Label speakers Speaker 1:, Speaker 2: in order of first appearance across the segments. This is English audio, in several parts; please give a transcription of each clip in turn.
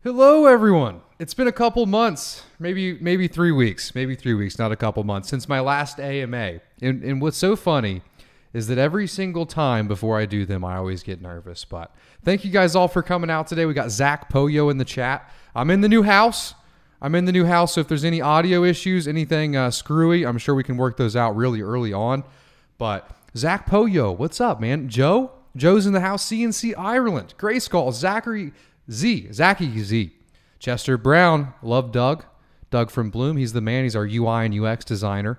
Speaker 1: Hello, everyone. It's been a couple months, maybe 3 weeks, not a couple months since my last AMA. And what's so funny is that every single time before I do them, I always get nervous. But thank you guys all for coming out today. We got Zach Poyo in the chat. I'm in the new house. So if there's any audio issues, anything screwy, I'm sure we can work those out really early on. But Zach Poyo, what's up, man? Joe's in the house. CNC Ireland, Grayskull, Zachy Z, Chester Brown, love Doug from Bloom. He's the man. He's our UI and UX designer.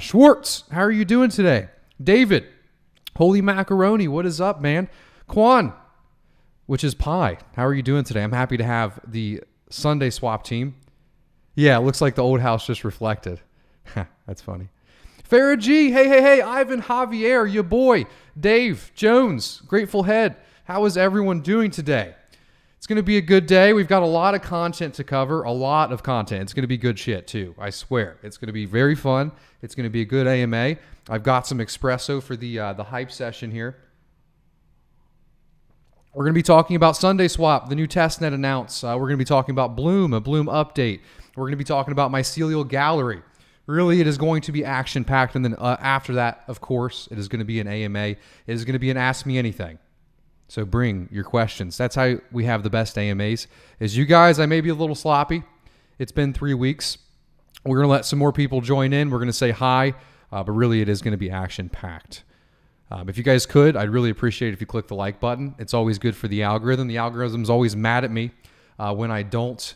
Speaker 1: Schwartz, how are you doing today? David, Holy Macaroni, what is up, man? Quan, which is Pie, how are you doing today? I'm happy to have the SundaeSwap team. Yeah, it looks like the old house just reflected. That's funny. Farah G, hey, Ivan Javier, your boy. Dave Jones, Grateful Head, how is everyone doing today? It's going to be a good day. We've got a lot of content to cover, a lot of content. It's going to be good shit too, I swear. It's going to be very fun. It's going to be a good AMA. I've got some espresso for the hype session here. We're going to be talking about SundaeSwap, the new testnet announced. We're going to be talking about Bloom, a Bloom update. We're going to be talking about Mycelial Gallery. Really, it is going to be action-packed. And then after that, of course, it is going to be an AMA. It is going to be an Ask Me Anything. So bring your questions. That's how we have the best AMAs. Is you guys, I may be a little sloppy. It's been 3 weeks. We're going to let some more people join in. We're going to say hi, but really it is going to be action-packed. If you guys could, I'd really appreciate it if you click the like button. It's always good for the algorithm. The algorithm's always mad at me when I don't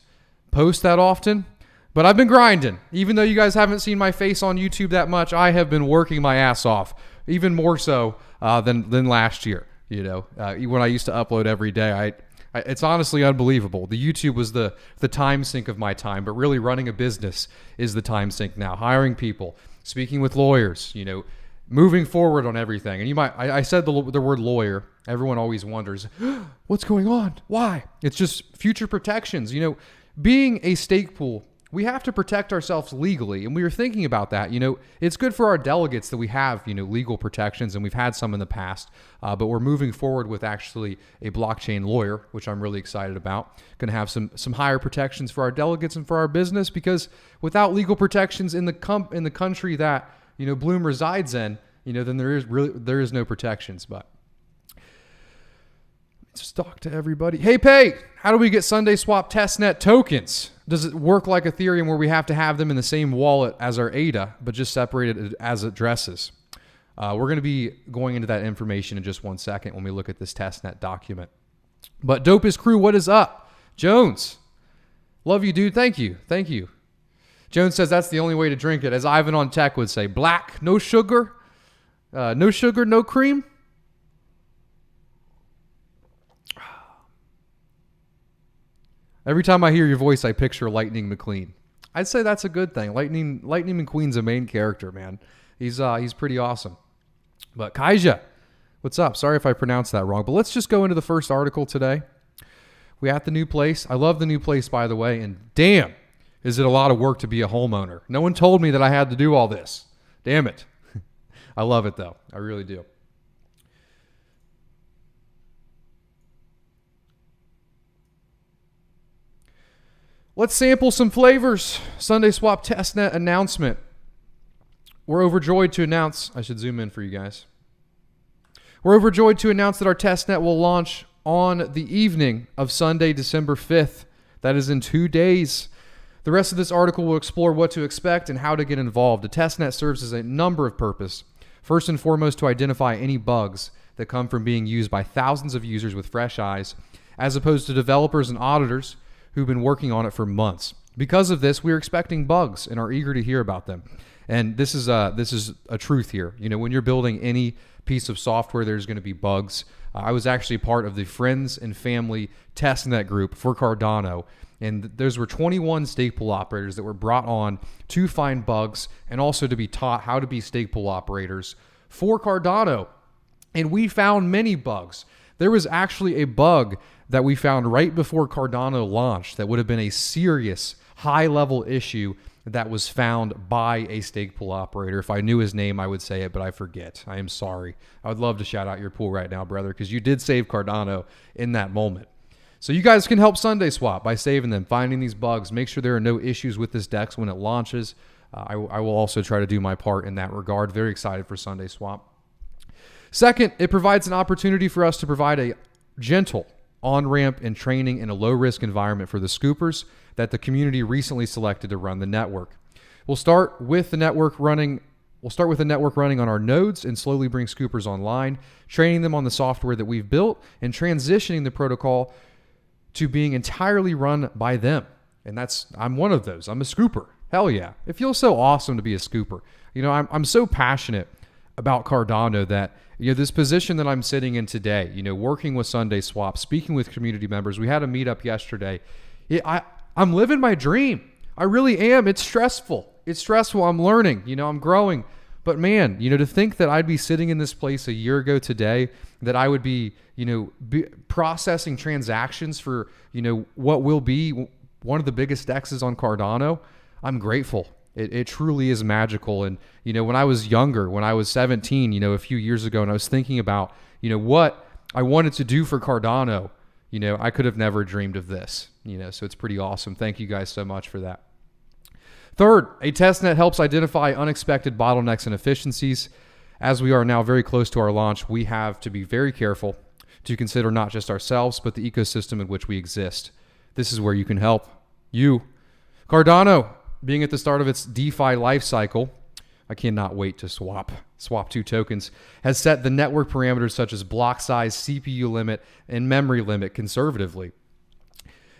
Speaker 1: post that often. But I've been grinding. Even though you guys haven't seen my face on YouTube that much, I have been working my ass off, even more so than last year. You know, when I used to upload every day, it's honestly unbelievable. The YouTube was the time sink of my time, but really running a business is the time sink now. Hiring people, speaking with lawyers, you know, moving forward on everything. And you might, I said the word lawyer. Everyone always wonders, what's going on? Why? It's just future protections. You know, being a stake pool, we have to protect ourselves legally. And we were thinking about that. You know, it's good for our delegates that we have, you know, legal protections, and we've had some in the past, but we're moving forward with actually a blockchain lawyer, which I'm really excited about. Going to have some higher protections for our delegates and for our business, because without legal protections in the country that, you know, Bloom resides in, you know, then there is no protections. But let's talk to everybody. Hey, Pay, how do we get SundaeSwap testnet tokens? Does it work like Ethereum where we have to have them in the same wallet as our ADA, but just separated as addresses? We're going to be going into that information in just 1 second when we look at this testnet document. But Dopest Crew, what is up? Jones, love you, dude. Thank you. Jones says that's the only way to drink it. As Ivan on Tech would say, black, no sugar, no cream. Every time I hear your voice, I picture Lightning McQueen. I'd say that's a good thing. Lightning McQueen's a main character, man. He's pretty awesome. But Kaija, what's up? Sorry if I pronounced that wrong, but let's just go into the first article today. We at the new place. I love the new place, by the way, and damn, is it a lot of work to be a homeowner. No one told me that I had to do all this. Damn it. I love it, though. I really do. Let's sample some flavors. SundaeSwap testnet announcement. We're overjoyed to announce, I should zoom in for you guys. We're overjoyed to announce that our testnet will launch on the evening of Sunday, December 5th. That is in 2 days. The rest of this article will explore what to expect and how to get involved. The testnet serves as a number of purposes. First and foremost, to identify any bugs that come from being used by thousands of users with fresh eyes, as opposed to developers and auditors who've been working on it for months. Because of this, we're expecting bugs and are eager to hear about them. And this is a truth here. You know, when you're building any piece of software, there's going to be bugs. I was actually part of the Friends and Family Testnet group for Cardano, and those were 21 stake pool operators that were brought on to find bugs and also to be taught how to be stake pool operators for Cardano. And we found many bugs. There was actually a bug that we found right before Cardano launched that would have been a serious high-level issue that was found by a stake pool operator. If I knew his name, I would say it, but I forget. I am sorry. I would love to shout out your pool right now, brother, because you did save Cardano in that moment. So you guys can help SundaeSwap by saving them, finding these bugs, make sure there are no issues with this DEX when it launches. I will also try to do my part in that regard. Very excited for SundaeSwap. Second, it provides an opportunity for us to provide a gentle on-ramp and training in a low-risk environment for the scoopers that the community recently selected to run the network. We'll start with the network running on our nodes and slowly bring scoopers online, training them on the software that we've built and transitioning the protocol to being entirely run by them. And I'm one of those. I'm a scooper. Hell yeah. It feels so awesome to be a scooper. You know, I'm so passionate about Cardano that, you know, this position that I'm sitting in today, you know, working with SundaeSwap, speaking with community members. We had a meetup yesterday. I'm living my dream. I really am. It's stressful. I'm learning, you know, I'm growing. But man, you know, to think that I'd be sitting in this place a year ago today, that I would be, you know, processing transactions for, you know, what will be one of the biggest DEXs on Cardano, I'm grateful. It truly is magical. And, you know, when I was younger, when I was 17, you know, a few years ago, and I was thinking about, you know, what I wanted to do for Cardano, you know, I could have never dreamed of this, you know, so it's pretty awesome. Thank you guys so much for that. Third, a testnet helps identify unexpected bottlenecks and efficiencies. As we are now very close to our launch, we have to be very careful to consider not just ourselves, but the ecosystem in which we exist. This is where you can help. Cardano, being at the start of its DeFi life cycle, I cannot wait to swap 2 tokens, has set the network parameters such as block size, CPU limit, and memory limit conservatively.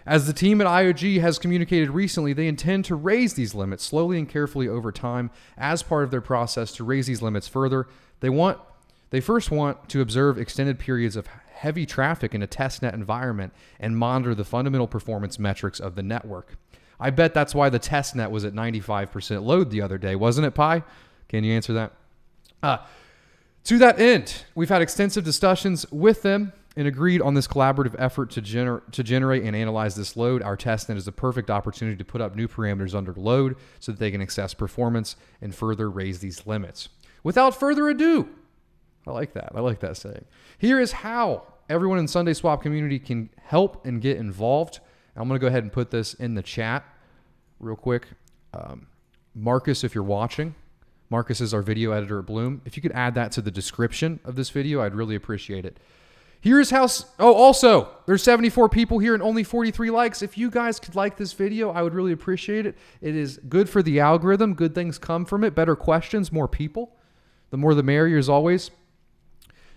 Speaker 1: As the team at IOG has communicated recently, they intend to raise these limits slowly and carefully over time as part of their process to raise these limits further. They first want to observe extended periods of heavy traffic in a testnet environment and monitor the fundamental performance metrics of the network. I bet that's why the testnet was at 95% load the other day, wasn't it, Pi? Can you answer that? To that end, we've had extensive discussions with them and agreed on this collaborative effort to generate and analyze this load. Our testnet is a perfect opportunity to put up new parameters under load so that they can assess performance and further raise these limits. Without further ado, I like that saying. Here is how everyone in SundaeSwap community can help and get involved. I'm going to go ahead and put this in the chat real quick. Marcus, if you're watching, Marcus is our video editor at Bloom. If you could add that to the description of this video, I'd really appreciate it. Here's how, also, there's 74 people here and only 43 likes. If you guys could like this video, I would really appreciate it. It is good for the algorithm. Good things come from it. Better questions, more people. The more the merrier, as always.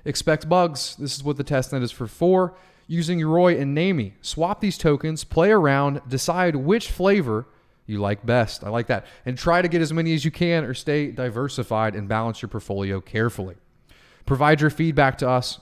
Speaker 1: Expect bugs. This is what the testnet is for. Using Yoroi and Nami, swap these tokens, play around, decide which flavor you like best. I like that. And try to get as many as you can or stay diversified and balance your portfolio carefully. Provide your feedback to us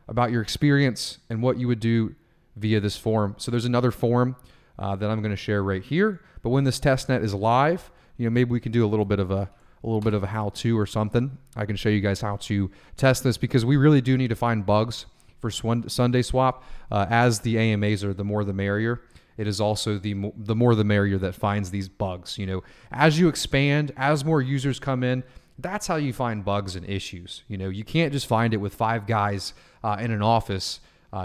Speaker 1: about your experience and what you would do via this forum. So there's another forum that I'm going to share right here. But when this testnet is live, you know, maybe we can do a little bit of a how-to or something. I can show you guys how to test this because we really do need to find bugs for SundaeSwap. As the AMAs are, the more the merrier. It is also the more the merrier that finds these bugs. You know, as you expand, as more users come in, that's how you find bugs and issues. You know, you can't just find it with 5 guys in an office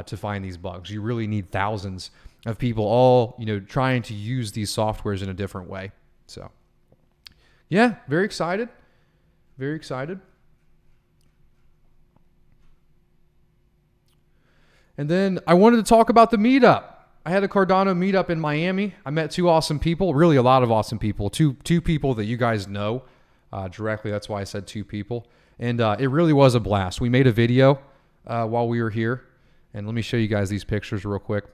Speaker 1: to find these bugs. You really need thousands of people all, you know, trying to use these softwares in a different way. So, yeah, very excited. Very excited. And then I wanted to talk about the meetup. I had a Cardano meetup in Miami. I met 2 awesome people, really a lot of awesome people. Two people that you guys know directly. That's why I said 2 people. And it really was a blast. We made a video while we were here. And let me show you guys these pictures real quick.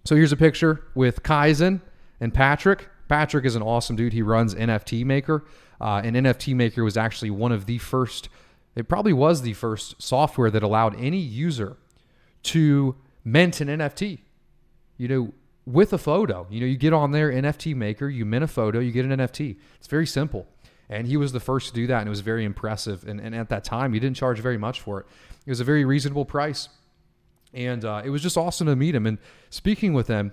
Speaker 1: So here's a picture with Kaizen and Patrick. Patrick is an awesome dude. He runs NFT Maker. And NFT Maker was actually one of the first, it probably was the first software that allowed any user to mint an NFT, you know, with a photo. You know, you get on there, NFT Maker, you mint a photo, you get an NFT. It's very simple. And he was the first to do that, and it was very impressive. And at that time, he didn't charge very much for it. It was a very reasonable price. And it was just awesome to meet him. And speaking with him,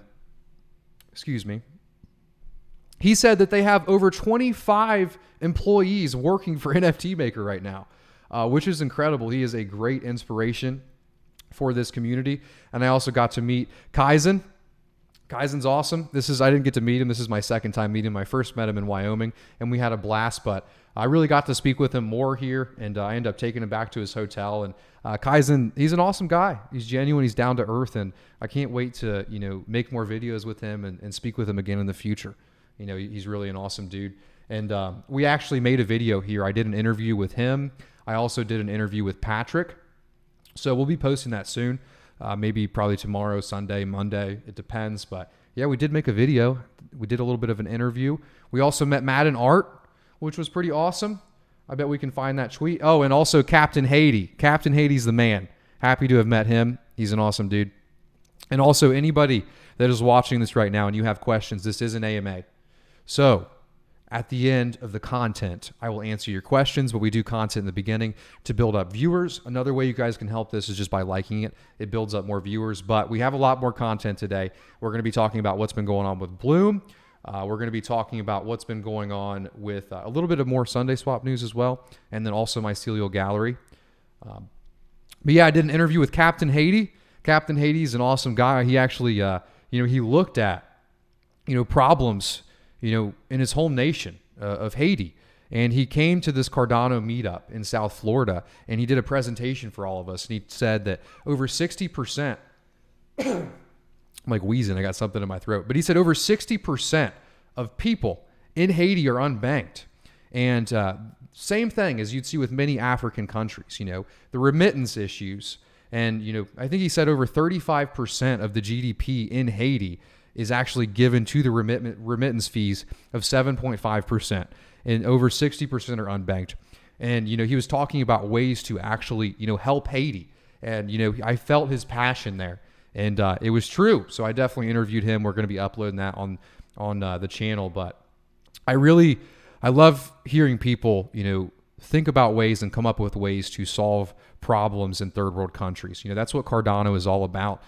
Speaker 1: he said that they have over 25 employees working for NFT Maker right now, which is incredible. He is a great inspiration for this community. And I also got to meet Kaizen. Kaizen's awesome. I didn't get to meet him. This is my second time meeting him. I first met him in Wyoming, and we had a blast, but I really got to speak with him more here, and I ended up taking him back to his hotel. And Kaizen, he's an awesome guy. He's genuine. He's down to earth, and I can't wait to, make more videos with him and speak with him again in the future. He's really an awesome dude. And we actually made a video here. I did an interview with him. I also did an interview with Patrick. So we'll be posting that soon. Maybe probably tomorrow, Sunday, Monday. It depends. But yeah, we did make a video. We did a little bit of an interview. We also met Matt and Art, which was pretty awesome. I bet we can find that tweet. Oh, and also Captain Haiti. Captain Haiti's the man. Happy to have met him. He's an awesome dude. And also anybody that is watching this right now and you have questions, this is an AMA. So at the end of the content, I will answer your questions, but we do content in the beginning to build up viewers. Another way you guys can help this is just by liking it. It builds up more viewers, but we have a lot more content today. We're going to be talking about what's been going on with Bloom. We're going to be talking about what's been going on with a little bit of more SundaeSwap news as well, and then also Mycelial Gallery. But yeah, I did an interview with Captain Haiti. Captain Haiti is an awesome guy. He actually, he looked at, problems, in his home nation of Haiti. And he came to this Cardano meetup in South Florida, and he did a presentation for all of us. And he said that over 60%, I'm like wheezing, I got something in my throat. But he said over 60% of people in Haiti are unbanked. And same thing as you'd see with many African countries, the remittance issues. And, I think he said over 35% of the GDP in Haiti is actually given to the remittance fees of 7.5%, and over 60% are unbanked. And, he was talking about ways to actually, help Haiti. And, I felt his passion there, and it was true. So I definitely interviewed him. We're going to be uploading that on the channel. But I love hearing people, think about ways and come up with ways to solve problems in third world countries. That's what Cardano is all about.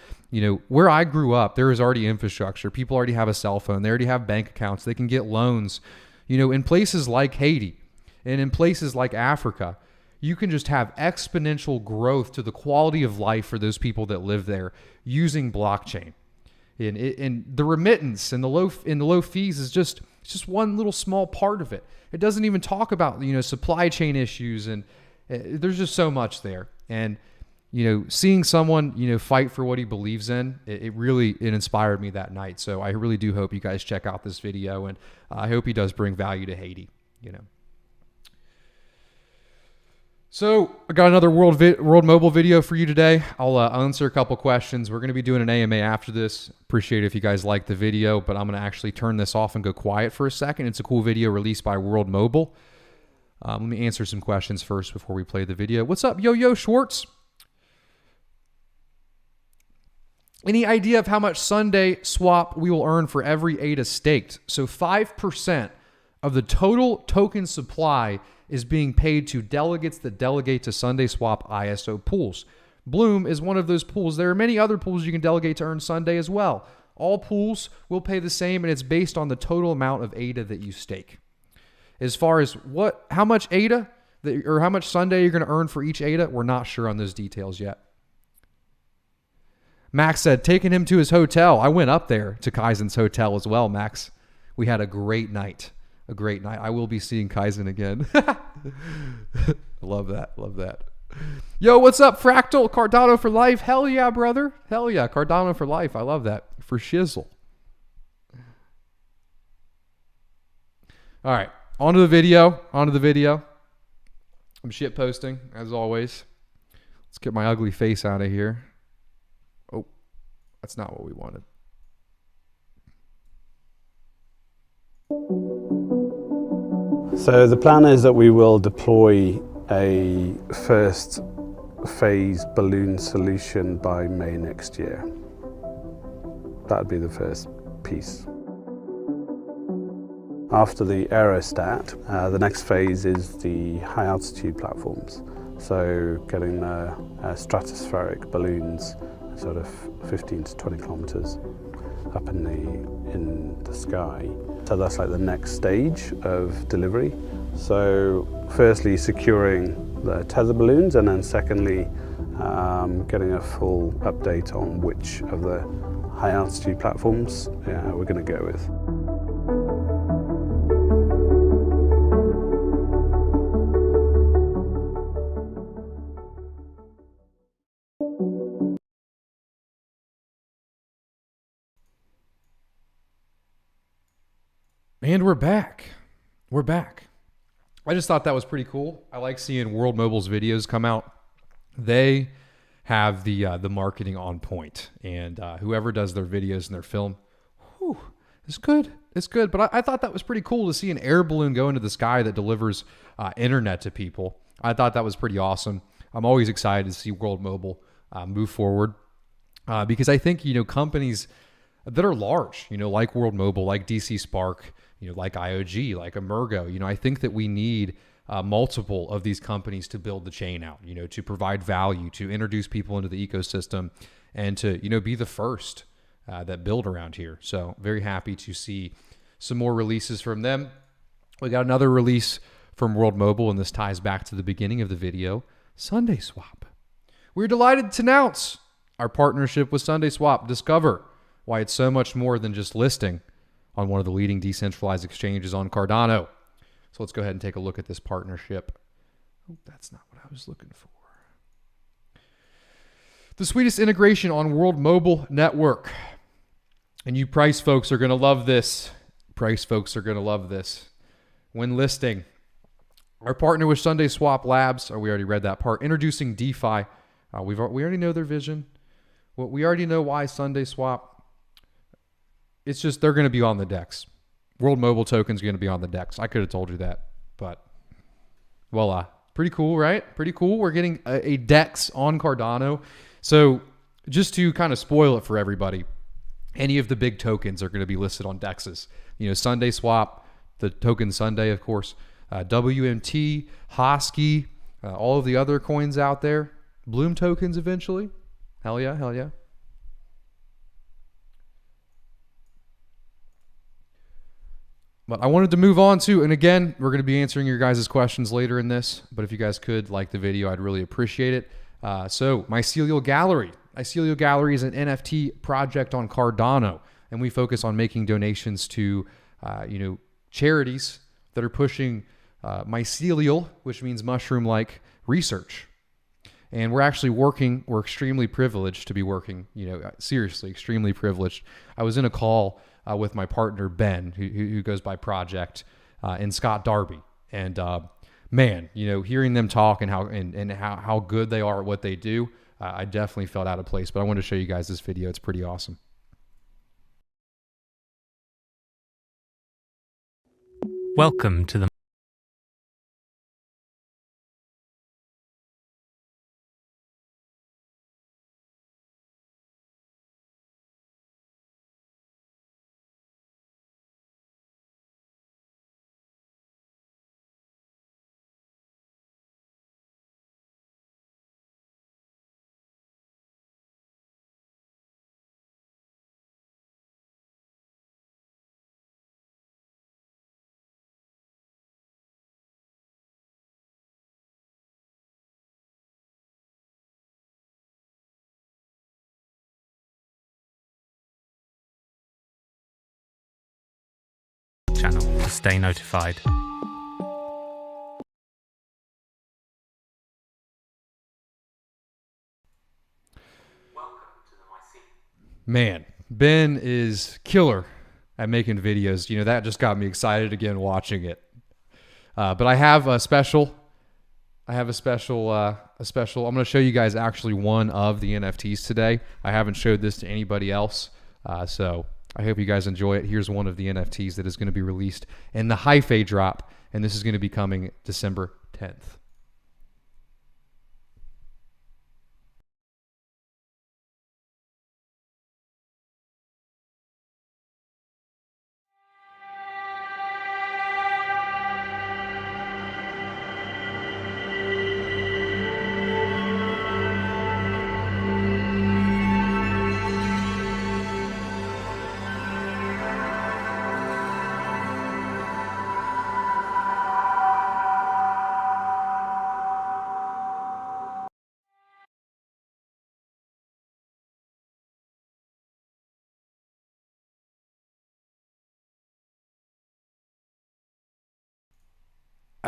Speaker 1: Where I grew up, there is already infrastructure. People already have a cell phone. They already have bank accounts. They can get loans. In places like Haiti and in places like Africa, you can just have exponential growth to the quality of life for those people that live there using blockchain. And the remittance and the low fees is just one little small part of it. It doesn't even talk about, supply chain issues, and there's just so much there. And, seeing someone, fight for what he believes in, it really inspired me that night. So I really do hope you guys check out this video, and I hope he does bring value to Haiti, So I got another World Mobile video for you today. I'll answer a couple questions. We're going to be doing an AMA after this. Appreciate it if you guys like the video, but I'm going to actually turn this off and go quiet for a second. It's a cool video released by World Mobile. Let me answer some questions first before we play the video. What's up, Yo-Yo Schwartz? Any idea of how much SundaeSwap we will earn for every ADA staked? So 5% of the total token supply is being paid to delegates that delegate to SundaeSwap ISO pools. Bloom is one of those pools. There are many other pools you can delegate to earn Sundae as well. All pools will pay the same, and it's based on the total amount of ADA that you stake. As far as how much ADA or how much Sundae you're going to earn for each ADA, we're not sure on those details yet. Max said, taking him to his hotel. I went up there to Kaizen's hotel as well, Max. We had a great night. A great night. I will be seeing Kaizen again. Love that. Love that. Yo, what's up, Fractal? Cardano for life. Hell yeah, brother. Hell yeah. Cardano for life. I love that. For shizzle. All right. On to the video. I'm shit posting, as always. Let's get my ugly face out of here. Oh, that's not what we wanted.
Speaker 2: So the plan is that we will deploy a first phase balloon solution by May next year. That would be the first piece. After the aerostat, the next phase is the high altitude platforms. So getting stratospheric balloons, sort of 15 to 20 kilometers up in the sky. So that's like the next stage of delivery. So firstly, securing the tether balloons, and then secondly, getting a full update on which of the high altitude platforms we're going to go with.
Speaker 1: And we're back. We're back. I just thought that was pretty cool. I like seeing World Mobile's videos come out. They have the marketing on point, and whoever does their videos and their film, it's good. It's good. But I thought that was pretty cool to see an air balloon go into the sky that delivers internet to people. I thought that was pretty awesome. I'm always excited to see World Mobile move forward because I think, companies that are large, like World Mobile, like DC Spark, like IOG, like Emergo, I think that we need multiple of these companies to build the chain out, to provide value, to introduce people into the ecosystem, and to, be the first that build around here. So very happy to see some more releases from them. We got another release from World Mobile, and this ties back to the beginning of the video, SundaeSwap. We're delighted to announce our partnership with SundaeSwap. Discover why it's so much more than just listing on one of the leading decentralized exchanges on Cardano. So let's go ahead and take a look at this partnership. Oh, that's not what I was looking for. The sweetest integration on World Mobile Network. And you price folks are going to love this. Price folks are going to love this. When listing, our partner with SundaeSwap Labs, we already read that part, introducing DeFi. We already know their vision. Well, we already know why SundaeSwap. It's just they're going to be on the DEX. World Mobile token's going to be on the DEX. I could have told you that, but voila. Pretty cool, right? Pretty cool. We're getting a DEX on Cardano. So just to kind of spoil it for everybody, any of the big tokens are going to be listed on DEXs. SundaeSwap, the token Sundae, of course, WMT, Hosky, all of the other coins out there. Bloom tokens eventually. Hell yeah, hell yeah. But I wanted to move on to, and again, we're going to be answering your guys' questions later in this, but if you guys could like the video, I'd really appreciate it. So Mycelial Gallery. Mycelial Gallery is an NFT project on Cardano, and we focus on making donations to, charities that are pushing mycelial, which means mushroom-like research. And we're extremely privileged to be working, seriously, extremely privileged. I was in a call with my partner, Ben, who goes by Project, and Scott Darby. And man, hearing them talk and how good they are at what they do, I definitely felt out of place. But I wanted to show you guys this video. It's pretty awesome.
Speaker 3: Welcome to the channel to stay notified.
Speaker 1: Man, Ben is killer at making videos. That just got me excited again watching it. But I have a special. I'm going to show you guys actually one of the NFTs today. I haven't showed this to anybody else. So I hope you guys enjoy it. Here's one of the NFTs that is going to be released in the Hyphae drop, and this is going to be coming December 10th.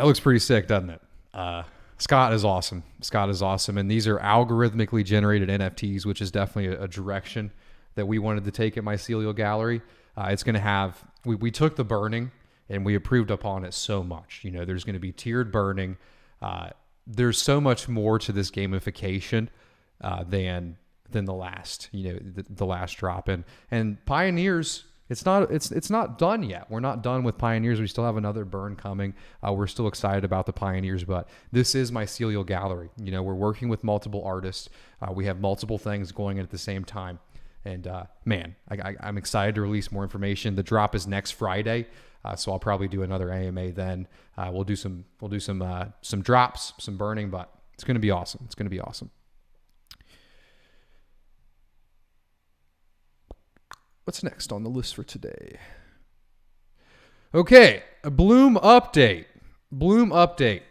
Speaker 1: That looks pretty sick, doesn't it? Scott is awesome. Scott is awesome. And these are algorithmically generated NFTs, which is definitely a direction that we wanted to take at Mycelial Gallery. It's going to have, we took the burning and we improved upon it so much. You know, there's going to be tiered burning. There's so much more to this gamification than the last, the last drop. And Pioneers, it's not done yet. We're not done with Pioneers. We still have another burn coming. We're still excited about the Pioneers, but this is Mycelial Gallery. We're working with multiple artists. We have multiple things going in at the same time. And man, I'm excited to release more information. The drop is next Friday, so I'll probably do another AMA then. We'll do some drops, some burning, but it's going to be awesome. It's going to be awesome. What's next on the list for today? Okay, a Bloom update. Bloom update.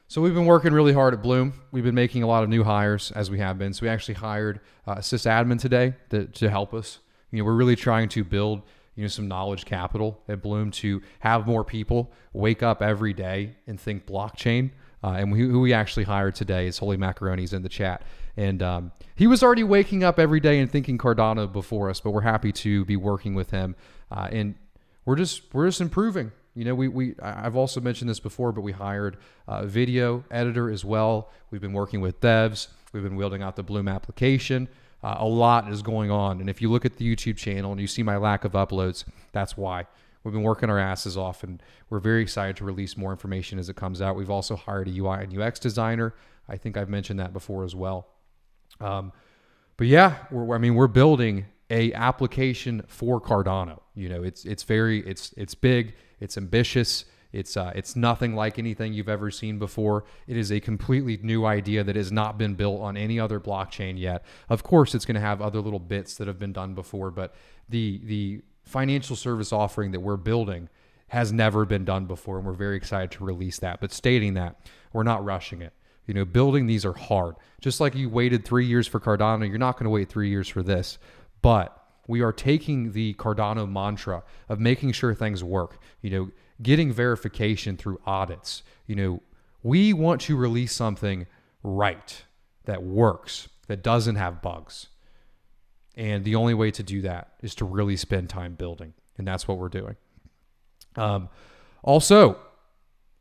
Speaker 1: So we've been working really hard at Bloom. We've been making a lot of new hires, as we have been. So we actually hired a sysadmin today to help us. We're really trying to build some knowledge capital at Bloom to have more people wake up every day and think blockchain. And who we actually hired today is Holy Macaroni's in the chat. And he was already waking up every day and thinking Cardano before us, but we're happy to be working with him. And we're just improving. I've also mentioned this before, but we hired a video editor as well. We've been working with devs. We've been building out the Bloom application. A lot is going on. And if you look at the YouTube channel and you see my lack of uploads, that's why. We've been working our asses off, and we're very excited to release more information as it comes out. We've also hired a UI and UX designer. I think I've mentioned that before as well. But yeah, we're building a application for Cardano. It's big, it's ambitious. It's nothing like anything you've ever seen before. It is a completely new idea that has not been built on any other blockchain yet. Of course, it's going to have other little bits that have been done before, but the financial service offering that we're building has never been done before, and we're very excited to release that. But stating that, we're not rushing it. Building these are hard. Just like you waited 3 years for Cardano, you're not going to wait 3 years for this. But we are taking the Cardano mantra of making sure things work, getting verification through audits. We want to release something right, that works, that doesn't have bugs. And the only way to do that is to really spend time building. And that's what we're doing. Also,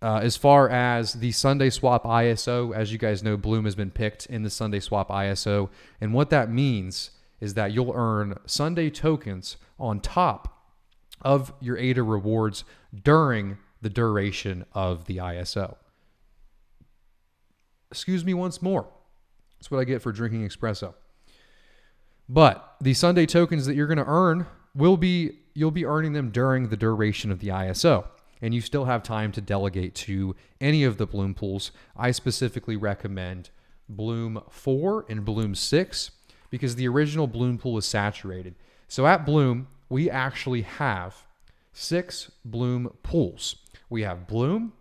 Speaker 1: as far as the SundaeSwap ISO, as you guys know, Bloom has been picked in the SundaeSwap ISO. And what that means is that you'll earn Sundae tokens on top of your ADA rewards during the duration of the ISO. Excuse me once more. That's what I get for drinking espresso. But the Sundae tokens that you're going to earn you'll be earning them during the duration of the ISO. And you still have time to delegate to any of the Bloom pools. I specifically recommend Bloom 4 and Bloom 6 because the original Bloom pool is saturated. So at Bloom, we actually have 6 Bloom pools. We have Bloom,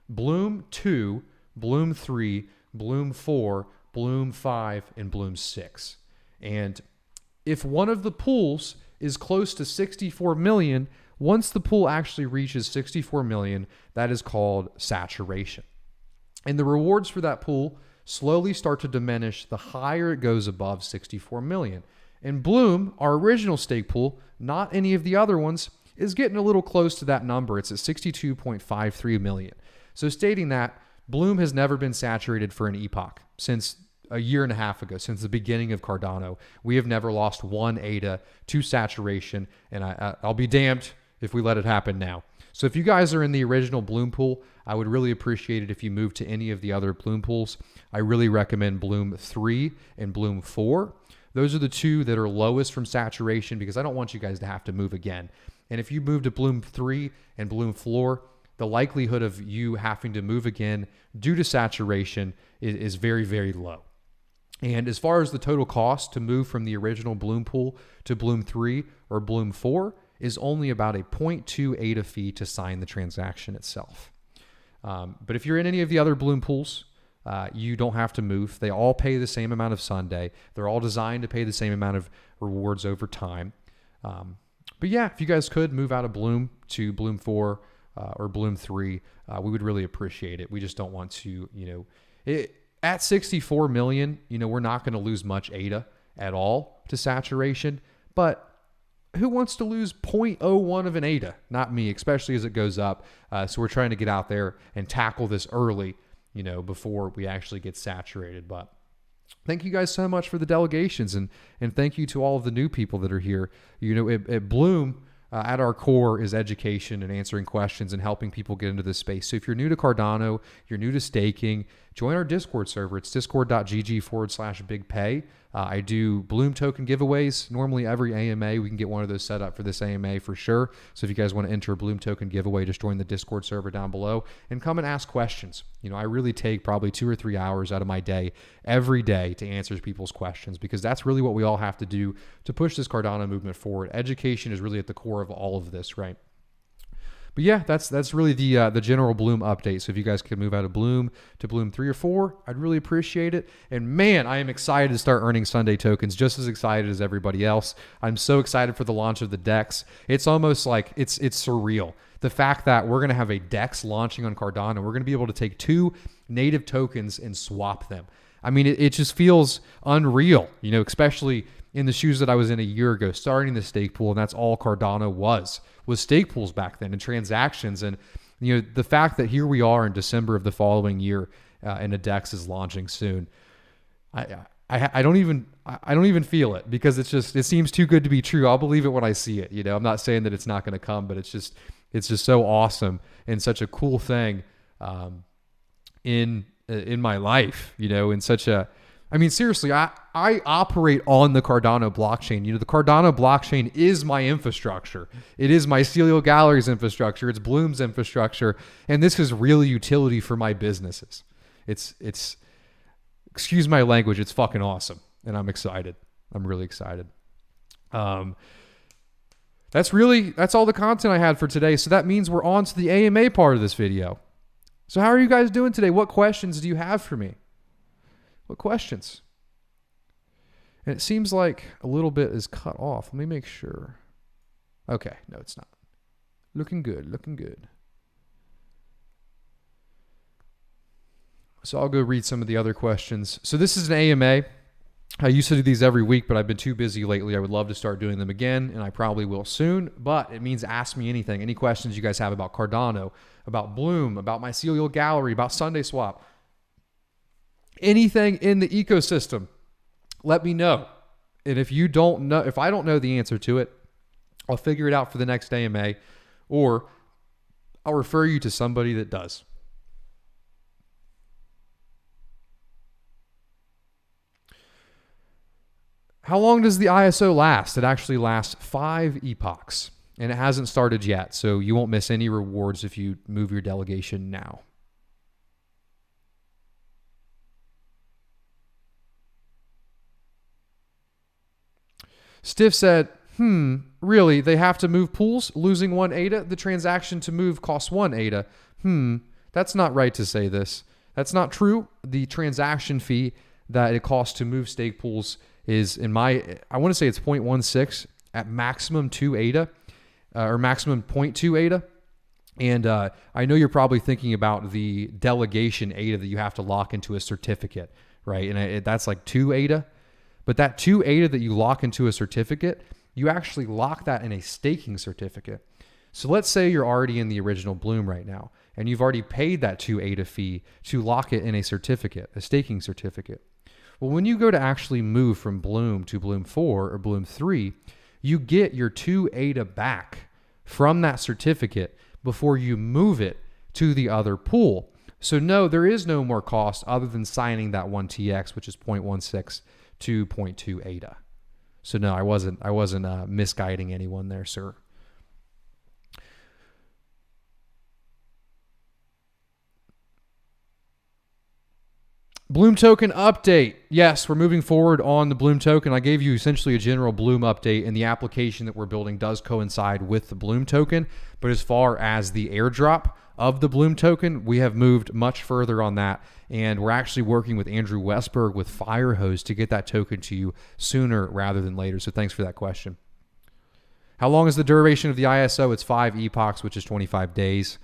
Speaker 1: Bloom 2, Bloom 3, Bloom 4, Bloom 5, and Bloom 6. And if one of the pools is close to 64 million, once the pool actually reaches 64 million, that is called saturation. And the rewards for that pool slowly start to diminish the higher it goes above 64 million. And Bloom, our original stake pool, not any of the other ones, is getting a little close to that number. It's at 62.53 million. So stating that, Bloom has never been saturated for an epoch since a year and a half ago, since the beginning of Cardano. We have never lost one ADA to saturation, and I'll be damned if we let it happen now. So if you guys are in the original Bloom pool, I would really appreciate it if you move to any of the other Bloom pools. I really recommend Bloom 3 and Bloom 4. Those are the two that are lowest from saturation because I don't want you guys to have to move again. And if you move to Bloom 3 and Bloom 4, the likelihood of you having to move again due to saturation is very, very low. And as far as the total cost to move from the original Bloom pool to Bloom 3 or Bloom 4 is only about a 0.2 ADA fee to sign the transaction itself. But if you're in any of the other Bloom pools, you don't have to move. They all pay the same amount of Sundae. They're all designed to pay the same amount of rewards over time. But yeah, if you guys could move out of Bloom to Bloom 4 or Bloom 3, we would really appreciate it. We just don't want to, at 64 million, we're not going to lose much ADA at all to saturation, but who wants to lose 0.01 of an ADA? Not me, especially as it goes up. So we're trying to get out there and tackle this early, before we actually get saturated. But thank you guys so much for the delegations, and thank you to all of the new people that are here. At Bloom, at our core is education and answering questions and helping people get into this space. So if you're new to Cardano, you're new to staking, join our Discord server. It's discord.gg/bigpay. I do Bloom token giveaways. Normally every AMA, we can get one of those set up for this AMA for sure. So if you guys want to enter a Bloom token giveaway, just join the Discord server down below and come and ask questions. I really take probably 2 or 3 hours out of my day every day to answer people's questions, because that's really what we all have to do to push this Cardano movement forward. Education is really at the core of all of this, right? But yeah, that's really the general Bloom update. So if you guys could move out of Bloom to Bloom 3 or 4, I'd really appreciate it. And man, I am excited to start earning Sundae tokens, just as excited as everybody else. I'm so excited for the launch of the DEX. It's almost like it's surreal. The fact that we're going to have a DEX launching on Cardano, we're going to be able to take 2 native tokens and swap them. I mean, it just feels unreal, especially in the shoes that I was in a year ago, starting the Stakepool, and that's all Cardano was Stakepools back then and transactions. And the fact that here we are in December of the following year, and a DEX is launching soon, I don't even feel it, because it seems too good to be true. I'll believe it when I see it. I'm not saying that it's not going to come, but it's just so awesome and such a cool thing in my life. In such a, I mean, seriously, I operate on the Cardano blockchain. The Cardano blockchain is my infrastructure. It is Mycelial Gallery's infrastructure. It's Bloom's infrastructure. And this is real utility for my businesses. It's excuse my language, it's fucking awesome. And I'm excited. I'm really excited. That's all the content I had for today. So that means we're on to the AMA part of this video. So how are you guys doing today? What questions do you have for me? What questions? And it seems like a little bit is cut off. Let me make sure. Okay, no, it's not. Looking good, looking good. So I'll go read some of the other questions. So this is an AMA. I used to do these every week, but I've been too busy lately. I would love to start doing them again, and I probably will soon. But it means ask me anything. Any questions you guys have about Cardano, about Bloom, about Mycelial Gallery, about SundaeSwap. Anything in the ecosystem, let me know. And if I don't know the answer to it, I'll figure it out for the next AMA, or I'll refer you to somebody that does. How long does the ISO last? It actually lasts 5 epochs, and it hasn't started yet, so you won't miss any rewards if you move your delegation now. Stiff said, really, they have to move pools, losing 1 ADA? The transaction to move costs 1 ADA. That's not right to say this. That's not true. The transaction fee that it costs to move stake pools is, I want to say it's 0.16 at maximum 2 ADA, or maximum 0.2 ADA. And I know you're probably thinking about the delegation ADA that you have to lock into a certificate, right? And that's like 2 ADA. But that 2 ADA that you lock into a certificate, you actually lock that in a staking certificate. So let's say you're already in the original Bloom right now, and you've already paid that 2 ADA fee to lock it in a certificate, a staking certificate. Well, when you go to actually move from Bloom to Bloom 4 or Bloom 3, you get your 2 ADA back from that certificate before you move it to the other pool. So no, there is no more cost other than signing that 1 TX, which is 0.16 to 0.2 ADA. So no, I wasn't misguiding anyone there, sir. Bloom token update. Yes, we're moving forward on the Bloom token. I gave you essentially a general Bloom update, and the application that we're building does coincide with the Bloom token. But as far as the airdrop of the Bloom token, we have moved much further on that, and we're actually working with Andrew Westberg with Firehose to get that token to you sooner rather than later. So thanks for that question. How long is the duration of the ISO? It's 5 epochs, which is 25 days.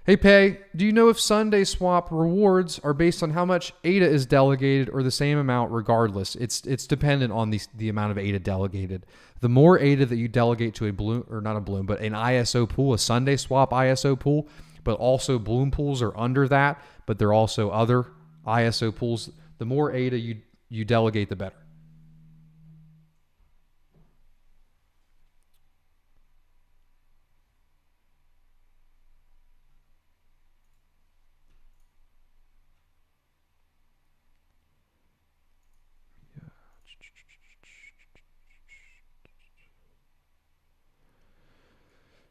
Speaker 1: Hey, Pay, do you know if SundaeSwap rewards are based on how much ADA is delegated or the same amount regardless? It's dependent on the amount of ADA delegated. The more ADA that you delegate to a Bloom, or not a Bloom, but an ISO pool, a SundaeSwap ISO pool, but also Bloom pools are under that, but there are also other ISO pools. The more ADA you delegate, the better.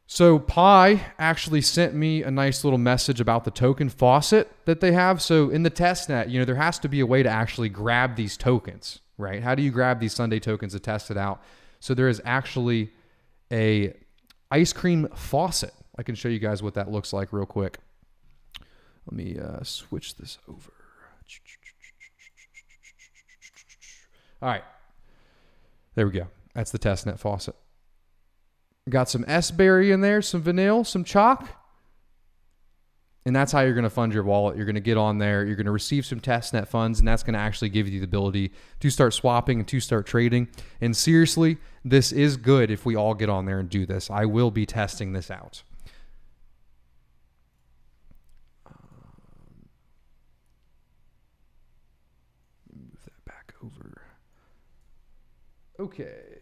Speaker 1: So Pi actually sent me a nice little message about the token faucet that they have. So in the testnet, there has to be a way to actually grab these tokens, right? How do you grab these Sundae tokens to test it out? So there is actually a ice cream faucet. I can show you guys what that looks like real quick. Let me switch this over. All right. There we go. That's the testnet faucet. Got some S-berry in there, some vanilla, some chalk. And that's how you're going to fund your wallet. You're going to get on there. You're going to receive some testnet funds, and that's going to actually give you the ability to start swapping and to start trading. And seriously, this is good if we all get on there and do this. I will be testing this out. Move that back over. Okay.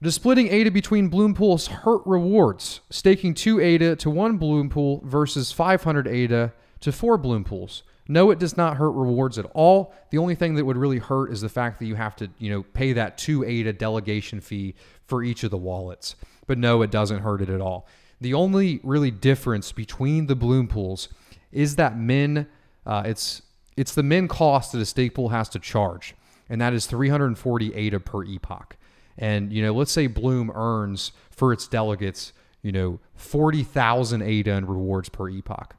Speaker 1: Does splitting ADA between Bloom pools hurt rewards? Staking 2 ADA to 1 Bloom pool versus 500 ADA to 4 Bloom pools. No, it does not hurt rewards at all. The only thing that would really hurt is the fact that you have to, pay that 2 ADA delegation fee for each of the wallets. But no, it doesn't hurt it at all. The only really difference between the Bloom pools is that it's the min cost that a stake pool has to charge, and that is 340 ADA per epoch. And, let's say Bloom earns for its delegates, 40,000 ADA in rewards per epoch.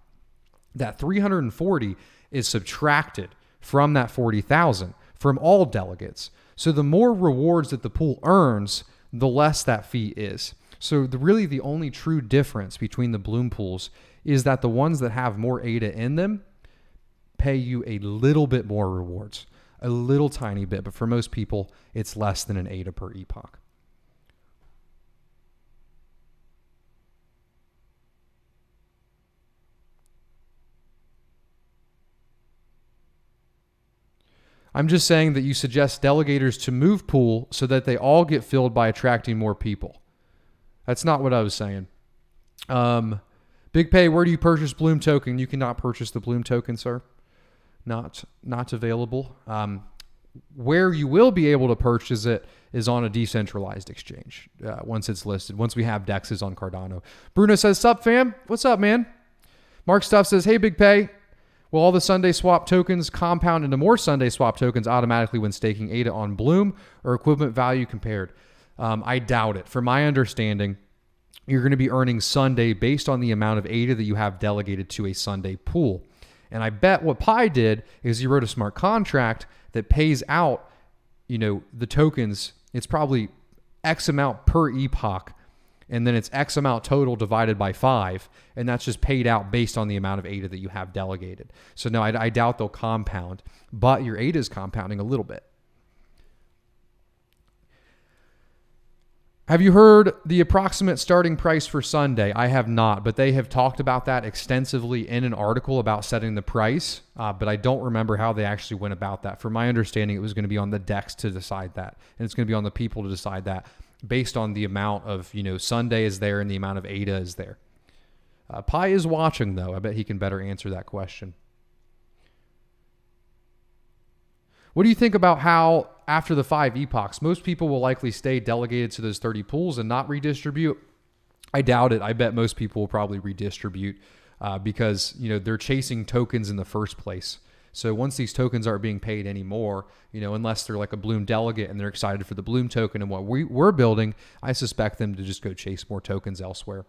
Speaker 1: That 340 is subtracted from that 40,000 from all delegates. So the more rewards that the pool earns, the less that fee is. So really the only true difference between the Bloom pools is that the ones that have more ADA in them pay you a little bit more rewards. A little tiny bit, but for most people, it's less than an ADA per epoch. I'm just saying that you suggest delegators to move pool so that they all get filled by attracting more people. That's not what I was saying. Big Pay, where do you purchase Bloom token? You cannot purchase the Bloom token, sir. Not available. Where you will be able to purchase it is on a decentralized exchange once it's listed, once we have DEXs on Cardano. Bruno says, sup fam? What's up, man? Mark Stuff says, hey, Big Pay. Will all the SundaeSwap tokens compound into more SundaeSwap tokens automatically when staking ADA on Bloom or equivalent value compared? I doubt it. From my understanding, you're going to be earning Sundae based on the amount of ADA that you have delegated to a Sundae pool. And I bet what Pi did is he wrote a smart contract that pays out, the tokens. It's probably X amount per epoch, and then it's X amount total divided by 5, and that's just paid out based on the amount of ADA that you have delegated. So no, I doubt they'll compound, but your ADA is compounding a little bit. Have you heard the approximate starting price for Sundae? I have not, but they have talked about that extensively in an article about setting the price, but I don't remember how they actually went about that. From my understanding, it was going to be on the DEX to decide that, and it's going to be on the people to decide that based on the amount of, Sundae is there and the amount of ADA is there. Pi is watching, though. I bet he can better answer that question. What do you think about how, after the 5 epochs, most people will likely stay delegated to those 30 pools and not redistribute? I doubt it. I bet most people will probably redistribute because, they're chasing tokens in the first place. So once these tokens aren't being paid anymore, unless they're like a Bloom delegate and they're excited for the Bloom token and what we're building, I suspect them to just go chase more tokens elsewhere.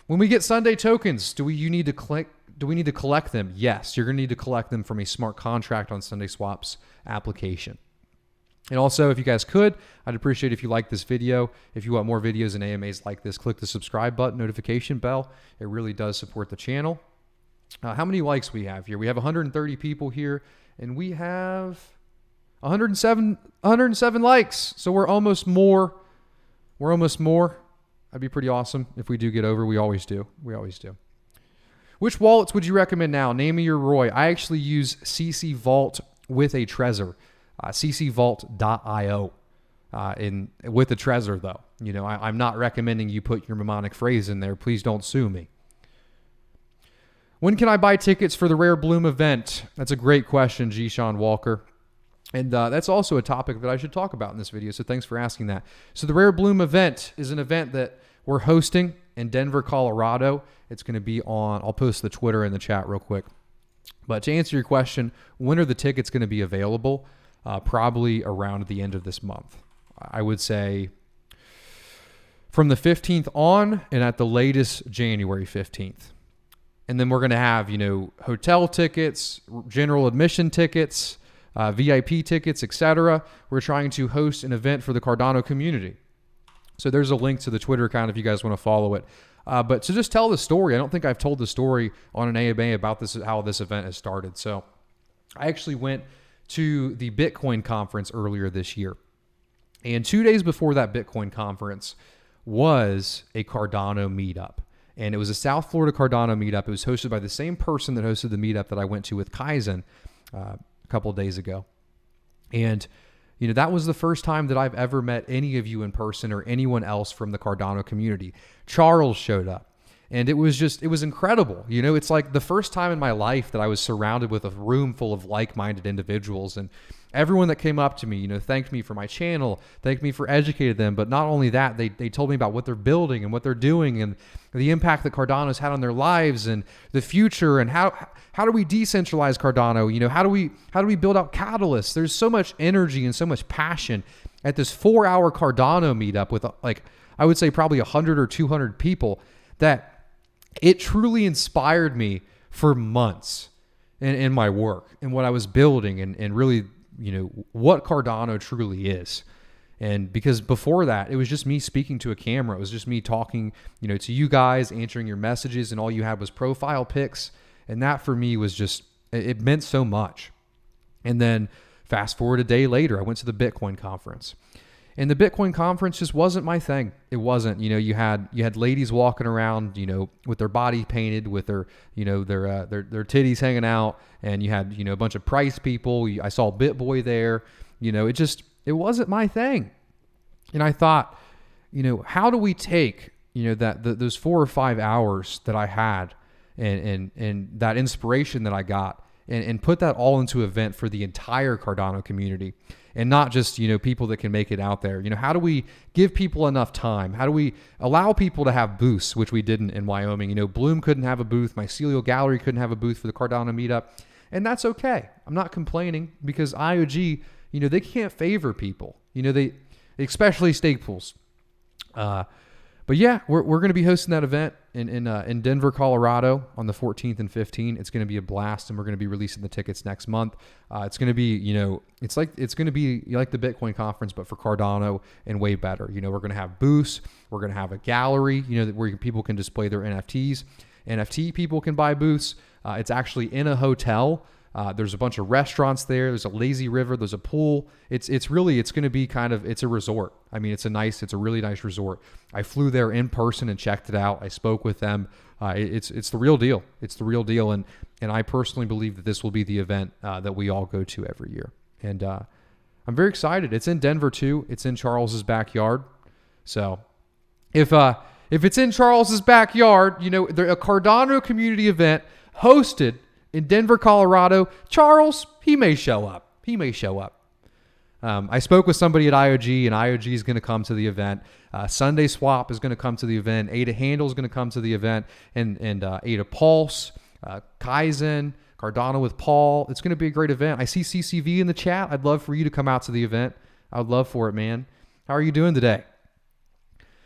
Speaker 1: When we get Sundae tokens, do we need to collect them? Yes, you're going to need to collect them from a smart contract on SundaeSwap's application. And also, if you guys could, I'd appreciate if you like this video. If you want more videos and AMAs like this, click the subscribe button, notification bell. It really does support the channel. How many likes we have here? We have 130 people here, and we have 107 likes. So we're almost more. That'd be pretty awesome if we do get over. We always do. Which wallets would you recommend now? Name me your Roy. I actually use CC Vault with a Trezor, ccvault.io. With the Trezor though. I'm not recommending you put your mnemonic phrase in there. Please don't sue me. When can I buy tickets for the Rare Bloom event? That's a great question, G. Sean Walker. And that's also a topic that I should talk about in this video, so thanks for asking that. So the Rare Bloom event is an event that we're hosting in Denver, Colorado. It's going to be on, I'll post the Twitter in the chat real quick. But to answer your question, when are the tickets going to be available? Probably around the end of this month. I would say from the 15th on, and at the latest January 15th. And then we're going to have, hotel tickets, general admission tickets, VIP tickets, etc. We're trying to host an event for the Cardano community. So there's a link to the Twitter account if you guys want to follow it. But to just tell the story, I don't think I've told the story on an AMA about this, how this event has started. So I actually went to the Bitcoin conference earlier this year. And 2 days before that Bitcoin conference was a Cardano meetup. And it was a South Florida Cardano meetup. It was hosted by the same person that hosted the meetup that I went to with Kaizen a couple of days ago. And, that was the first time that I've ever met any of you in person or anyone else from the Cardano community. Charles showed up. And it was incredible. It's like the first time in my life that I was surrounded with a room full of like-minded individuals. And everyone that came up to me, thanked me for my channel, thanked me for educating them. But not only that, they told me about what they're building and what they're doing and the impact that Cardano's had on their lives and the future and how do we decentralize Cardano? How do we build out catalysts? There's so much energy and so much passion at this 4-hour Cardano meetup with I would say probably 100 or 200 people that it truly inspired me for months in my work and what I was building and really, what Cardano truly is. And because before that, it was just me speaking to a camera. It was just me talking, to you guys, answering your messages, and all you had was profile pics. And that for me was just, it meant so much. And then fast forward a day later, I went to the Bitcoin conference. And the Bitcoin conference just wasn't my thing. It wasn't. You had ladies walking around, with their body painted, with their titties hanging out, and you had a bunch of price people. I saw BitBoy there. It wasn't my thing. And I thought, how do we take those 4 or 5 hours that I had and that inspiration that I got and put that all into an event for the entire Cardano community. And not just, people that can make it out there. How do we give people enough time? How do we allow people to have booths, which we didn't in Wyoming? Bloom couldn't have a booth. Mycelial Gallery couldn't have a booth for the Cardano meetup. And that's okay. I'm not complaining because IOG, they can't favor people. They especially Stakepools. But yeah, we're going to be hosting that event in Denver, Colorado on the 14th and 15th. It's going to be a blast, and we're going to be releasing the tickets next month. It's going to be, it's going to be like the Bitcoin conference, but for Cardano and way better. We're going to have booths. We're going to have a gallery, where people can display their NFTs. NFT people can buy booths. It's actually in a hotel. There's a bunch of restaurants there. There's a lazy river. There's a pool. It's going to be it's a resort. I mean, it's a really nice resort. I flew there in person and checked it out. I spoke with them. It's the real deal. It's the real deal. And I personally believe that this will be the event that we all go to every year. And I'm very excited. It's in Denver too. It's in Charles's backyard. So if it's in Charles's backyard, a Cardano community event hosted in Denver, Colorado, Charles, he may show up. I spoke with somebody at IOG, and IOG is going to come to the event. SundaeSwap is going to come to the event. Ada Handle is going to come to the event, and Ada Pulse, Kaizen, Cardano with Paul. It's going to be a great event. I see CCV in the chat. I'd love for you to come out to the event. I would love for it, man. How are you doing today?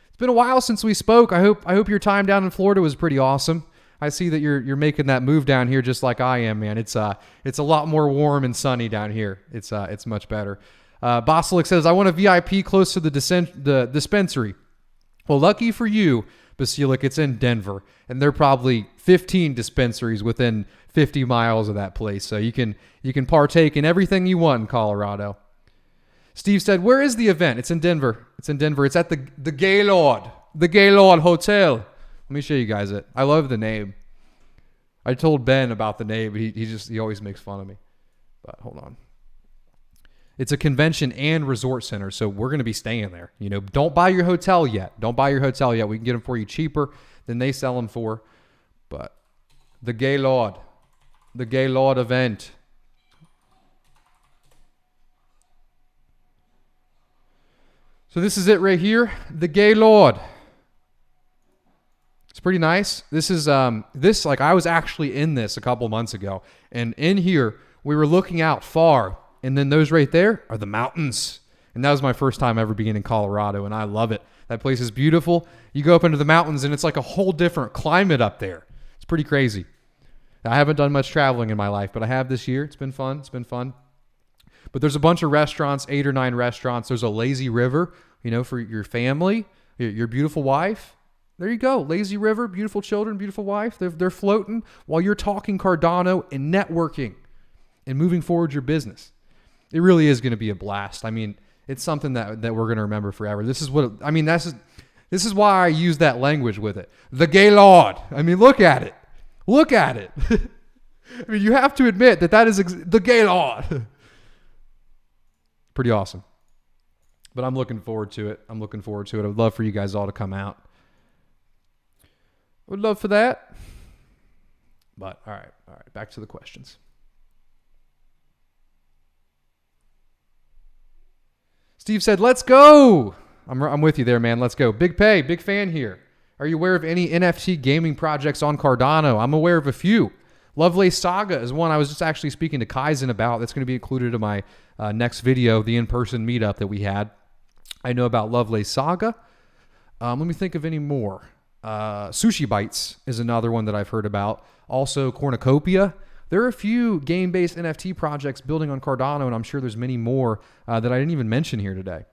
Speaker 1: It's been a while since we spoke. I hope your time down in Florida was pretty awesome. I see that you're making that move down here just like I am, man. It's a lot more warm and sunny down here. It's much better. Bosilic says, I want a VIP close to the dispensary. Well, lucky for you, Basilic, it's in Denver, and there are probably 15 dispensaries within 50 miles of that place, so you can partake in everything you want in Colorado. Steve said, where is the event? It's in Denver. It's at the Gaylord Hotel. Let me show you guys it. I love the name. I told Ben about the name, but he always makes fun of me. But hold on. It's a convention and resort center, so we're going to be staying there. Don't buy your hotel yet. We can get them for you cheaper than they sell them for. But the Gaylord event. So this is it right here, the Gaylord. It's pretty nice. This is I was actually in this a couple months ago, and in here we were looking out far. And then those right there are the mountains. And that was my first time ever being in Colorado, and I love it. That place is beautiful. You go up into the mountains, and it's like a whole different climate up there. It's pretty crazy. I haven't done much traveling in my life, but I have this year. It's been fun. But there's a bunch of restaurants, 8 or 9 restaurants. There's a lazy river, for your family, your beautiful wife. There you go. Lazy river, beautiful children, beautiful wife. They're floating while you're talking Cardano and networking and moving forward your business. It really is going to be a blast. I mean, it's something that we're going to remember forever. This is why I use that language with it. The Gaylord. I mean, look at it. I mean, you have to admit that is the Gaylord. Pretty awesome. But I'm looking forward to it. I would love for you guys all to come out. I would love for that. But all right. Back to the questions. Steve said, let's go. I'm with you there, man. Let's go. Big Pay, big fan here. Are you aware of any NFT gaming projects on Cardano? I'm aware of a few. Lovelace Saga is one I was just actually speaking to Kaizen about. That's going to be included in my next video, the in-person meetup that we had. I know about Lovelace Saga. Let me think of any more. Sushi Bites is another one that I've heard about. Also, Cornucopia. There are a few game-based NFT projects building on Cardano, and I'm sure there's many more that I didn't even mention here today.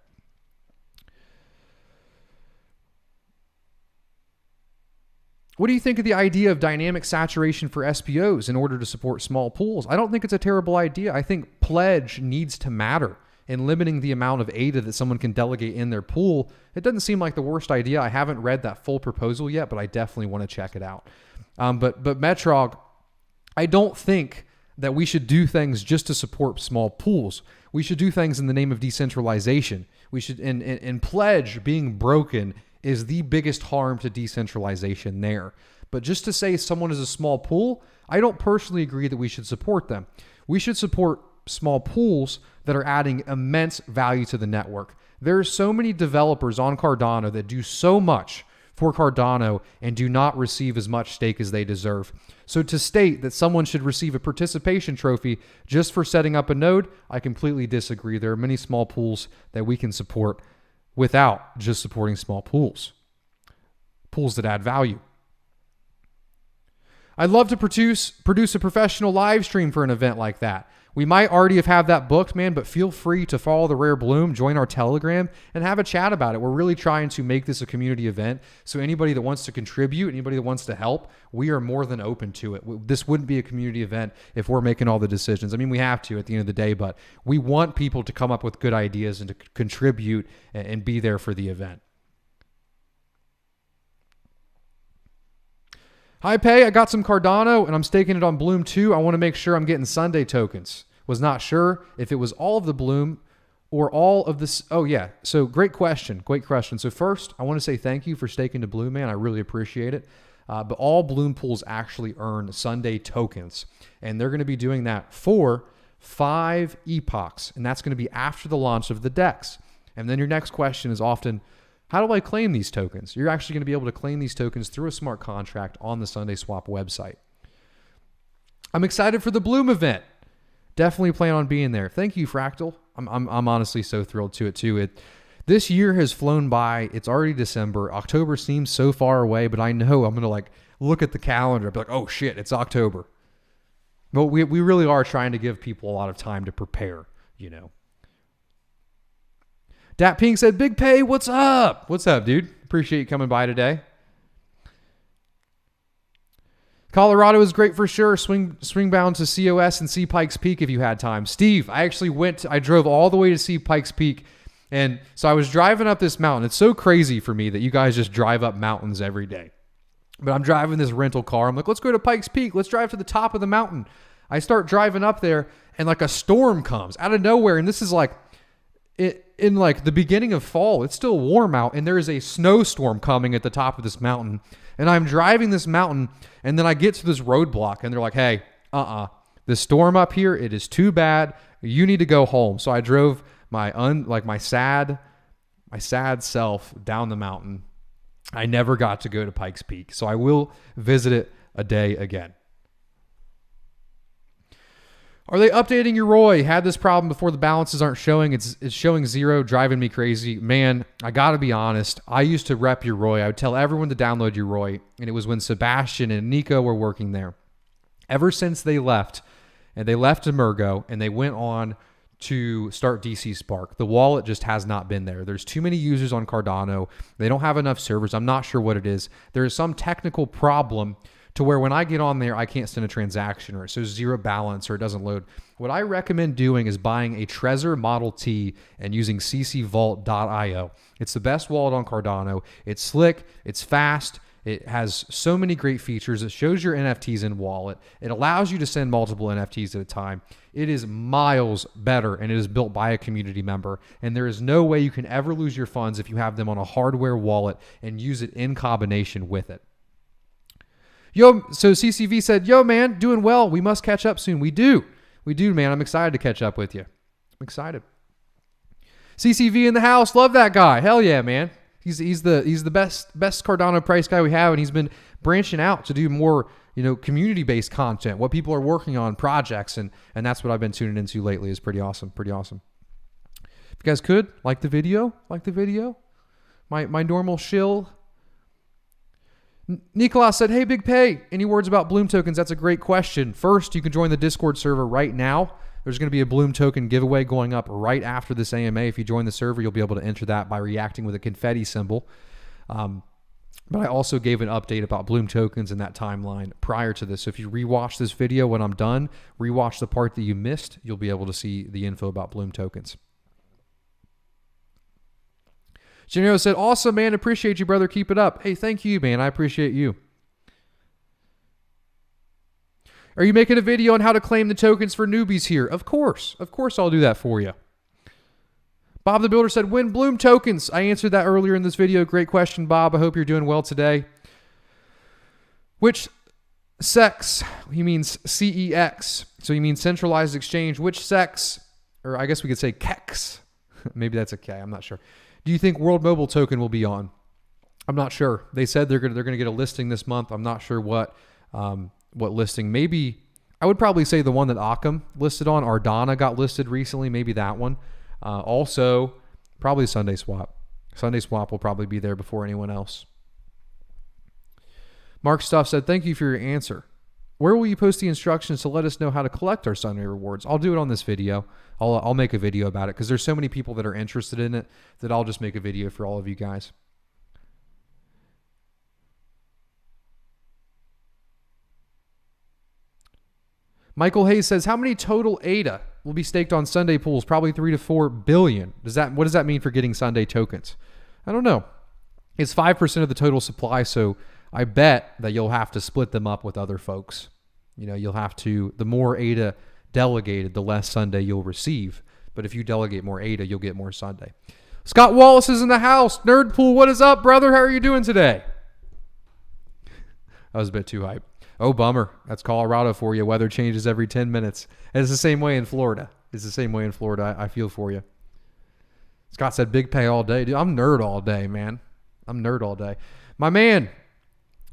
Speaker 1: What do you think of the idea of dynamic saturation for SPOs in order to support small pools? I don't think it's a terrible idea. I think pledge needs to matter in limiting the amount of ADA that someone can delegate in their pool. It doesn't seem like the worst idea. I haven't read that full proposal yet, but I definitely want to check it out. But Metrog, I don't think that we should do things just to support small pools. We should do things in the name of decentralization. We should, and pledge being broken is the biggest harm to decentralization there. But just to say someone is a small pool, I don't personally agree that we should support them. We should support small pools that are adding immense value to the network. There are so many developers on Cardano that do so much for Cardano and do not receive as much stake as they deserve. So to state that someone should receive a participation trophy just for setting up a node, I completely disagree. There are many small pools that we can support without just supporting small pools that add value. I'd love to produce a professional live stream for an event like that. We might already have had that booked, man, but feel free to follow the Rare Bloom, join our Telegram, and have a chat about it. We're really trying to make this a community event. So anybody that wants to contribute, anybody that wants to help, we are more than open to it. This wouldn't be a community event if we're making all the decisions. I mean, we have to at the end of the day, but we want people to come up with good ideas and to contribute and be there for the event. Hi, Pay. I got some Cardano and I'm staking it on Bloom too. I want to make sure I'm getting Sundae tokens. Was not sure if it was all of the Bloom or all of this. Oh, yeah. So great question. Great question. So first, I want to say thank you for staking to Bloom, man. I really appreciate it. But all Bloom pools actually earn Sundae tokens. And they're going to be doing that for 5 epochs. And that's going to be after the launch of the DEX. And then your next question is often, how do I claim these tokens? You're actually going to be able to claim these tokens through a smart contract on the SundaeSwap website. I'm excited for the Bloom event. Definitely plan on being there. Thank you, Fractal. I'm honestly so thrilled to it too. This year has flown by. It's already December. October seems so far away, but I know I'm gonna like look at the calendar and be like, oh shit, it's October. But we really are trying to give people a lot of time to prepare, you know. Dat Pink said, Big Pay, what's up? What's up, dude? Appreciate you coming by today. Colorado is great for sure. Swing bound to COS and see Pikes Peak if you had time. Steve, I drove all the way to see Pikes Peak. And so I was driving up this mountain. It's so crazy for me that you guys just drive up mountains every day. But I'm driving this rental car. I'm like, let's go to Pikes Peak. Let's drive to the top of the mountain. I start driving up there and like a storm comes out of nowhere. And this is like in like the beginning of fall. It's still warm out and there is a snowstorm coming at the top of this mountain. And I'm driving this mountain and then I get to this roadblock and they're like, hey, the storm up here, it is too bad. You need to go home. So I drove my sad self down the mountain. I never got to go to Pikes Peak. So I will visit it a day again. Are they updating your ROI? Had this problem before the balances aren't showing. It's showing 0, driving me crazy. Man, I got to be honest. I used to rep your ROI. I would tell everyone to download your ROI. And it was when Sebastian and Nico were working there. Ever since they left, and they left Emergo, and they went on to start DC Spark, the wallet just has not been there. There's too many users on Cardano. They don't have enough servers. I'm not sure what it is. There is some technical problem to where when I get on there, I can't send a transaction or it shows 0 balance or it doesn't load. What I recommend doing is buying a Trezor Model T and using ccvault.io. It's the best wallet on Cardano. It's slick. It's fast. It has so many great features. It shows your NFTs in wallet. It allows you to send multiple NFTs at a time. It is miles better and it is built by a community member. And there is no way you can ever lose your funds if you have them on a hardware wallet and use it in combination with it. So CCV said, yo, man, doing well. We must catch up soon. We do, man. I'm excited to catch up with you. I'm excited. CCV in the house. Love that guy. Hell yeah, man. He's the best Cardano price guy we have, and he's been branching out to do more, community-based content, what people are working on, projects, and that's what I've been tuning into lately. Is pretty awesome. Pretty awesome. If you guys could like the video. My normal shill. Nicolas said, hey, Big Pay, any words about Bloom tokens? That's a great question. First, you can join the Discord server right now. There's going to be a Bloom token giveaway going up right after this AMA. If you join the server, you'll be able to enter that by reacting with a confetti symbol. But I also gave an update about Bloom tokens in that timeline prior to this. So if you rewatch this video when I'm done, rewatch the part that you missed, you'll be able to see the info about Bloom tokens. Genero said, awesome, man. Appreciate you, brother. Keep it up. Hey, thank you, man. I appreciate you. Are you making a video on how to claim the tokens for newbies here? Of course. Of course I'll do that for you. Bob the Builder said, win Bloom tokens. I answered that earlier in this video. Great question, Bob. I hope you're doing well today. Which CEX? He means CEX. So he means centralized exchange. Which CEX, or I guess we could say KEX. Maybe that's a K. I'm not sure. Do you think World Mobile Token will be on? I'm not sure. They said they're gonna get a listing this month. I'm not sure what listing. Maybe I would probably say the one that Occam listed on. Ardana got listed recently. Maybe that one. Also, probably SundaeSwap. SundaeSwap will probably be there before anyone else. Mark Stuff said, thank you for your answer. Where will you post the instructions to let us know how to collect our Sunday rewards? I'll do it on this video. I'll make a video about it because there's so many people that are interested in it that I'll just make a video for all of you guys. Michael Hayes says, how many total ADA will be staked on Sunday pools? Probably 3 to 4 billion. What does that mean for getting Sunday tokens? I don't know. It's 5% of the total supply, so I bet that you'll have to split them up with other folks. You'll have to, the more ADA delegated, the less Sunday you'll receive. But if you delegate more ADA, you'll get more Sunday. Scott Wallace is in the house. Nerdpool, what is up, brother? How are you doing today? That was a bit too hype. Oh, bummer. That's Colorado for you. Weather changes every 10 minutes. And it's the same way in Florida. I feel for you. Scott said, big pay all day. Dude, I'm nerd all day, man. My man,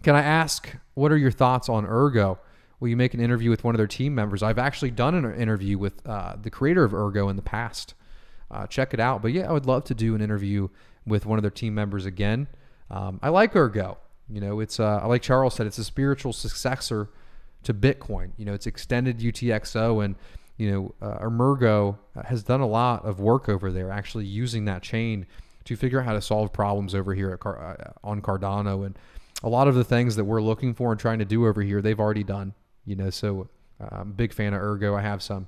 Speaker 1: can I ask, what are your thoughts on Ergo? will you make an interview with one of their team members? I've actually done an interview with the creator of Ergo in the past. Check it out. But yeah, I would love to do an interview with one of their team members again. I like Ergo. You know, it's like Charles said, it's a spiritual successor to Bitcoin. You know, it's extended UTXO, and you know, Ergo has done a lot of work over there, actually using that chain to figure out how to solve problems over here at on Cardano, and a lot of the things that we're looking for and trying to do over here, they've already done. You know, so I'm a big fan of Ergo. I have some.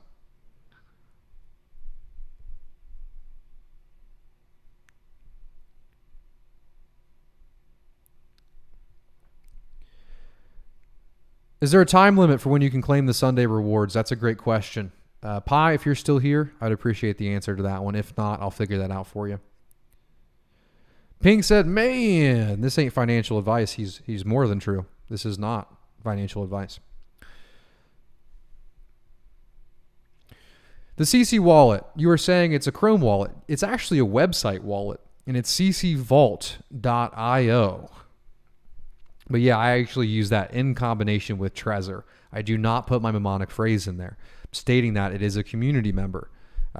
Speaker 1: Is there a time limit for when you can claim the Sundae rewards? That's a great question. Pi, if you're still here, I'd appreciate the answer to that one. If not, I'll figure that out for you. Ping said, man, this ain't financial advice. He's more than true. This is not financial advice. The CC wallet, you were saying it's a Chrome wallet. It's actually a website wallet, and it's ccvault.io. But yeah, I actually use that in combination with Trezor. I do not put my mnemonic phrase in there, stating that it is a community member.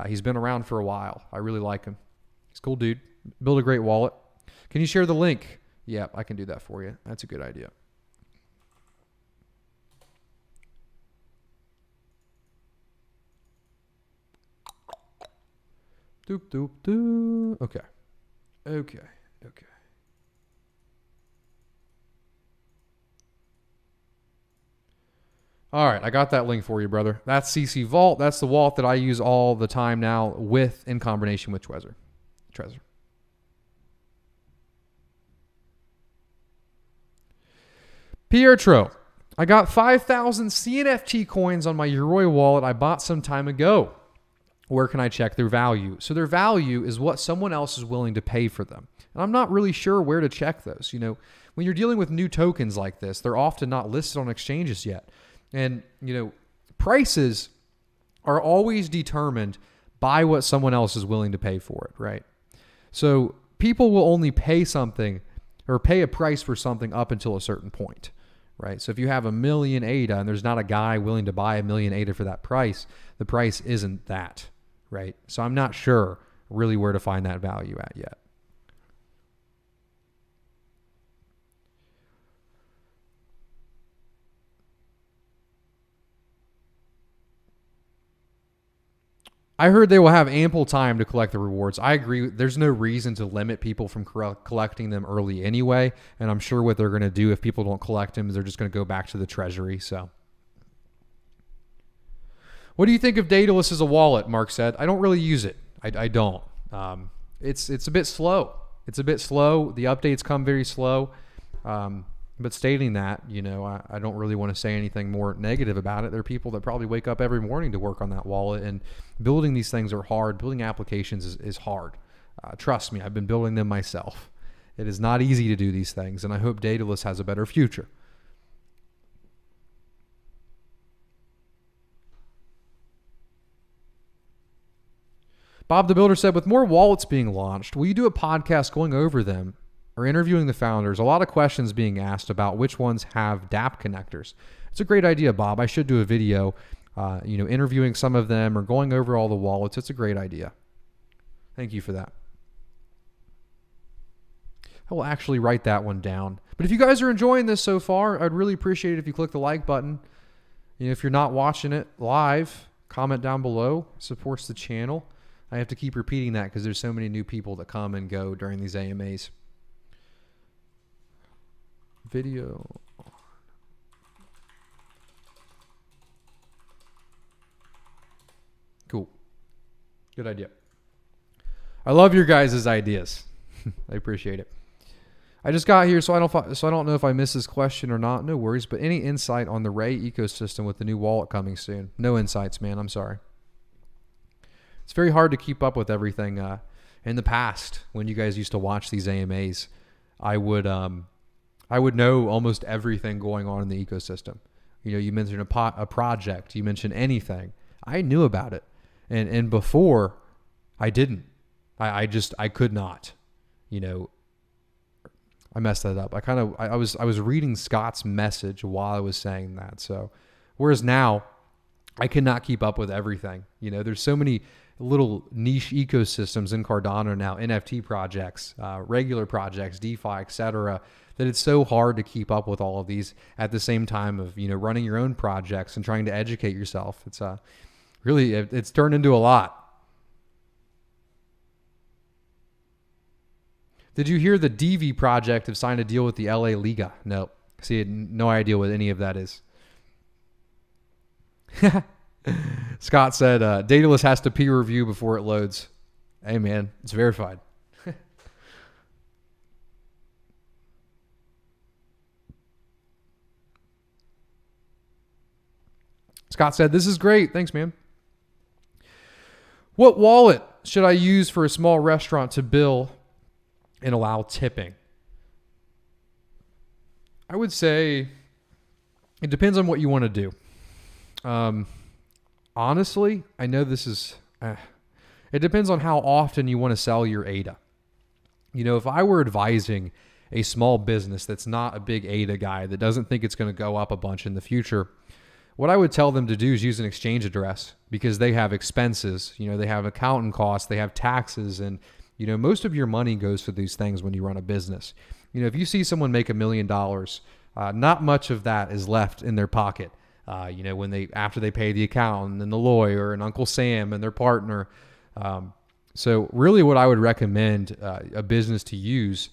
Speaker 1: He's been around for a while. I really like him. He's a cool dude. Build a great wallet. Can you share the link? Yeah, I can do that for you. That's a good idea. Doop, doop, doop. Okay. Okay. Okay. All right, I got that link for you, brother. That's CC Vault. That's the wallet that I use all the time now in combination with Trezor. Pietro, I got 5,000 CNFT coins on my Yoroi wallet I bought some time ago. Where can I check their value? So their value is what someone else is willing to pay for them. And I'm not really sure where to check those. You know, when you're dealing with new tokens like this, they're often not listed on exchanges yet. And, you know, prices are always determined by what someone else is willing to pay for it, right? So people will only pay something or pay a price for something up until a certain point, right? So if you have 1 million ADA and there's not a guy willing to buy 1 million ADA for that price, the price isn't that, right? So I'm not sure really where to find that value at yet. I heard they will have ample time to collect the rewards. I agree. There's no reason to limit people from collecting them early anyway. And I'm sure what they're going to do if people don't collect them is they're just going to go back to the treasury. So what do you think of Daedalus as a wallet? Mark said. I don't really use it. I don't. It's a bit slow. It's a bit slow. The updates come very slow. But stating that, you know, I don't really want to say anything more negative about it. There are people that probably wake up every morning to work on that wallet, and building these things are hard. Building applications is hard. Trust me, I've been building them myself. It is not easy to do these things, and I hope Daedalus has a better future. Bob the Builder said, with more wallets being launched, will you do a podcast going over them or interviewing the founders? A lot of questions being asked about which ones have dApp connectors. It's a great idea, Bob. I should do a video, you know, interviewing some of them or going over all the wallets. It's a great idea. Thank you for that. I will actually write that one down. But if you guys are enjoying this so far, I'd really appreciate it if you click the like button. You know, if you're not watching it live, comment down below. It supports the channel. I have to keep repeating that because there's so many new people that come and go during these AMAs. Video. Cool. Good idea. I love your guys' ideas. I appreciate it. I just got here, so I don't know if I missed this question or not. No worries. But any insight on the Ray ecosystem with the new wallet coming soon? No insights, man. I'm sorry. It's very hard to keep up with everything. In the past, when you guys used to watch these AMAs, I would know almost everything going on in the ecosystem. You know, you mentioned a project, you mentioned anything, I knew about it. And before, I didn't. I could not. You know, I messed that up. I was reading Scott's message while I was saying that. So Whereas now, I cannot keep up with everything. You know, there's so many little niche ecosystems in Cardano now, NFT projects, regular projects, DeFi, etc., that it's so hard to keep up with all of these at the same time of, you know, running your own projects and trying to educate yourself. It's really, it's turned into a lot. Did you hear the DV project have signed a deal with the LA Liga? No. See, no idea what any of that is. Scott said, Daedalus has to peer review before it loads. Hey, man, it's verified. Scott said, this is great. Thanks, man. What wallet should I use for a small restaurant to bill and allow tipping? I would say it depends on what you want to do. Honestly, I know this is, it depends on how often you want to sell your ADA. You know, if I were advising a small business that's not a big ADA guy, that doesn't think it's going to go up a bunch in the future, what I would tell them to do is use an exchange address, because they have expenses, you know, they have accountant costs, they have taxes, and, you know, most of your money goes for these things when you run a business. You know, if you see someone make $1 million, not much of that is left in their pocket. You know, when after they pay the accountant and the lawyer and Uncle Sam and their partner. So really what I would recommend a business to use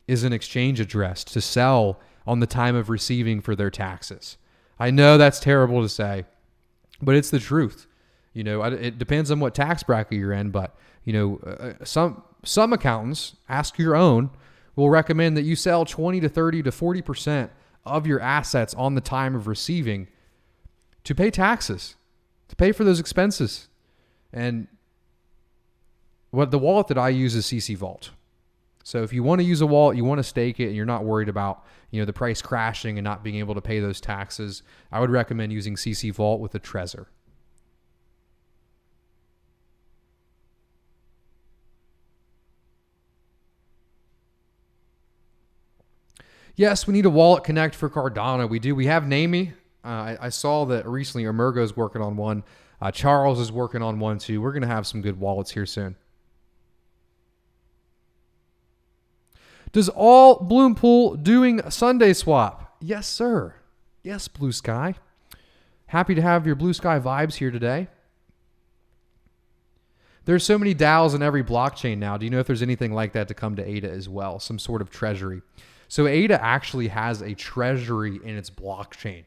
Speaker 1: is an exchange address to sell on the time of receiving for their taxes. I know that's terrible to say, but it's the truth. You know, it depends on what tax bracket you're in, but, you know, some accountants, ask your own, will recommend that you sell 20 to 30 to 40% of your assets on the time of receiving to pay taxes, to pay for those expenses. And what the wallet that I use is CC Vault. So if you want to use a wallet, you want to stake it, and you're not worried about, you know, the price crashing and not being able to pay those taxes, I would recommend using CC Vault with a Trezor. Yes, we need a wallet connect for Cardano. We do. We have Namey. I saw that recently Emergo's working on one. Charles is working on one too. We're going to have some good wallets here soon. Does all Bloom Pool doing SundaeSwap? Yes, sir. Yes, Blue Sky. Happy to have your Blue Sky vibes here today. There's so many DAOs in every blockchain now. Do you know if there's anything like that to come to ADA as well? Some sort of treasury. So ADA actually has a treasury in its blockchain.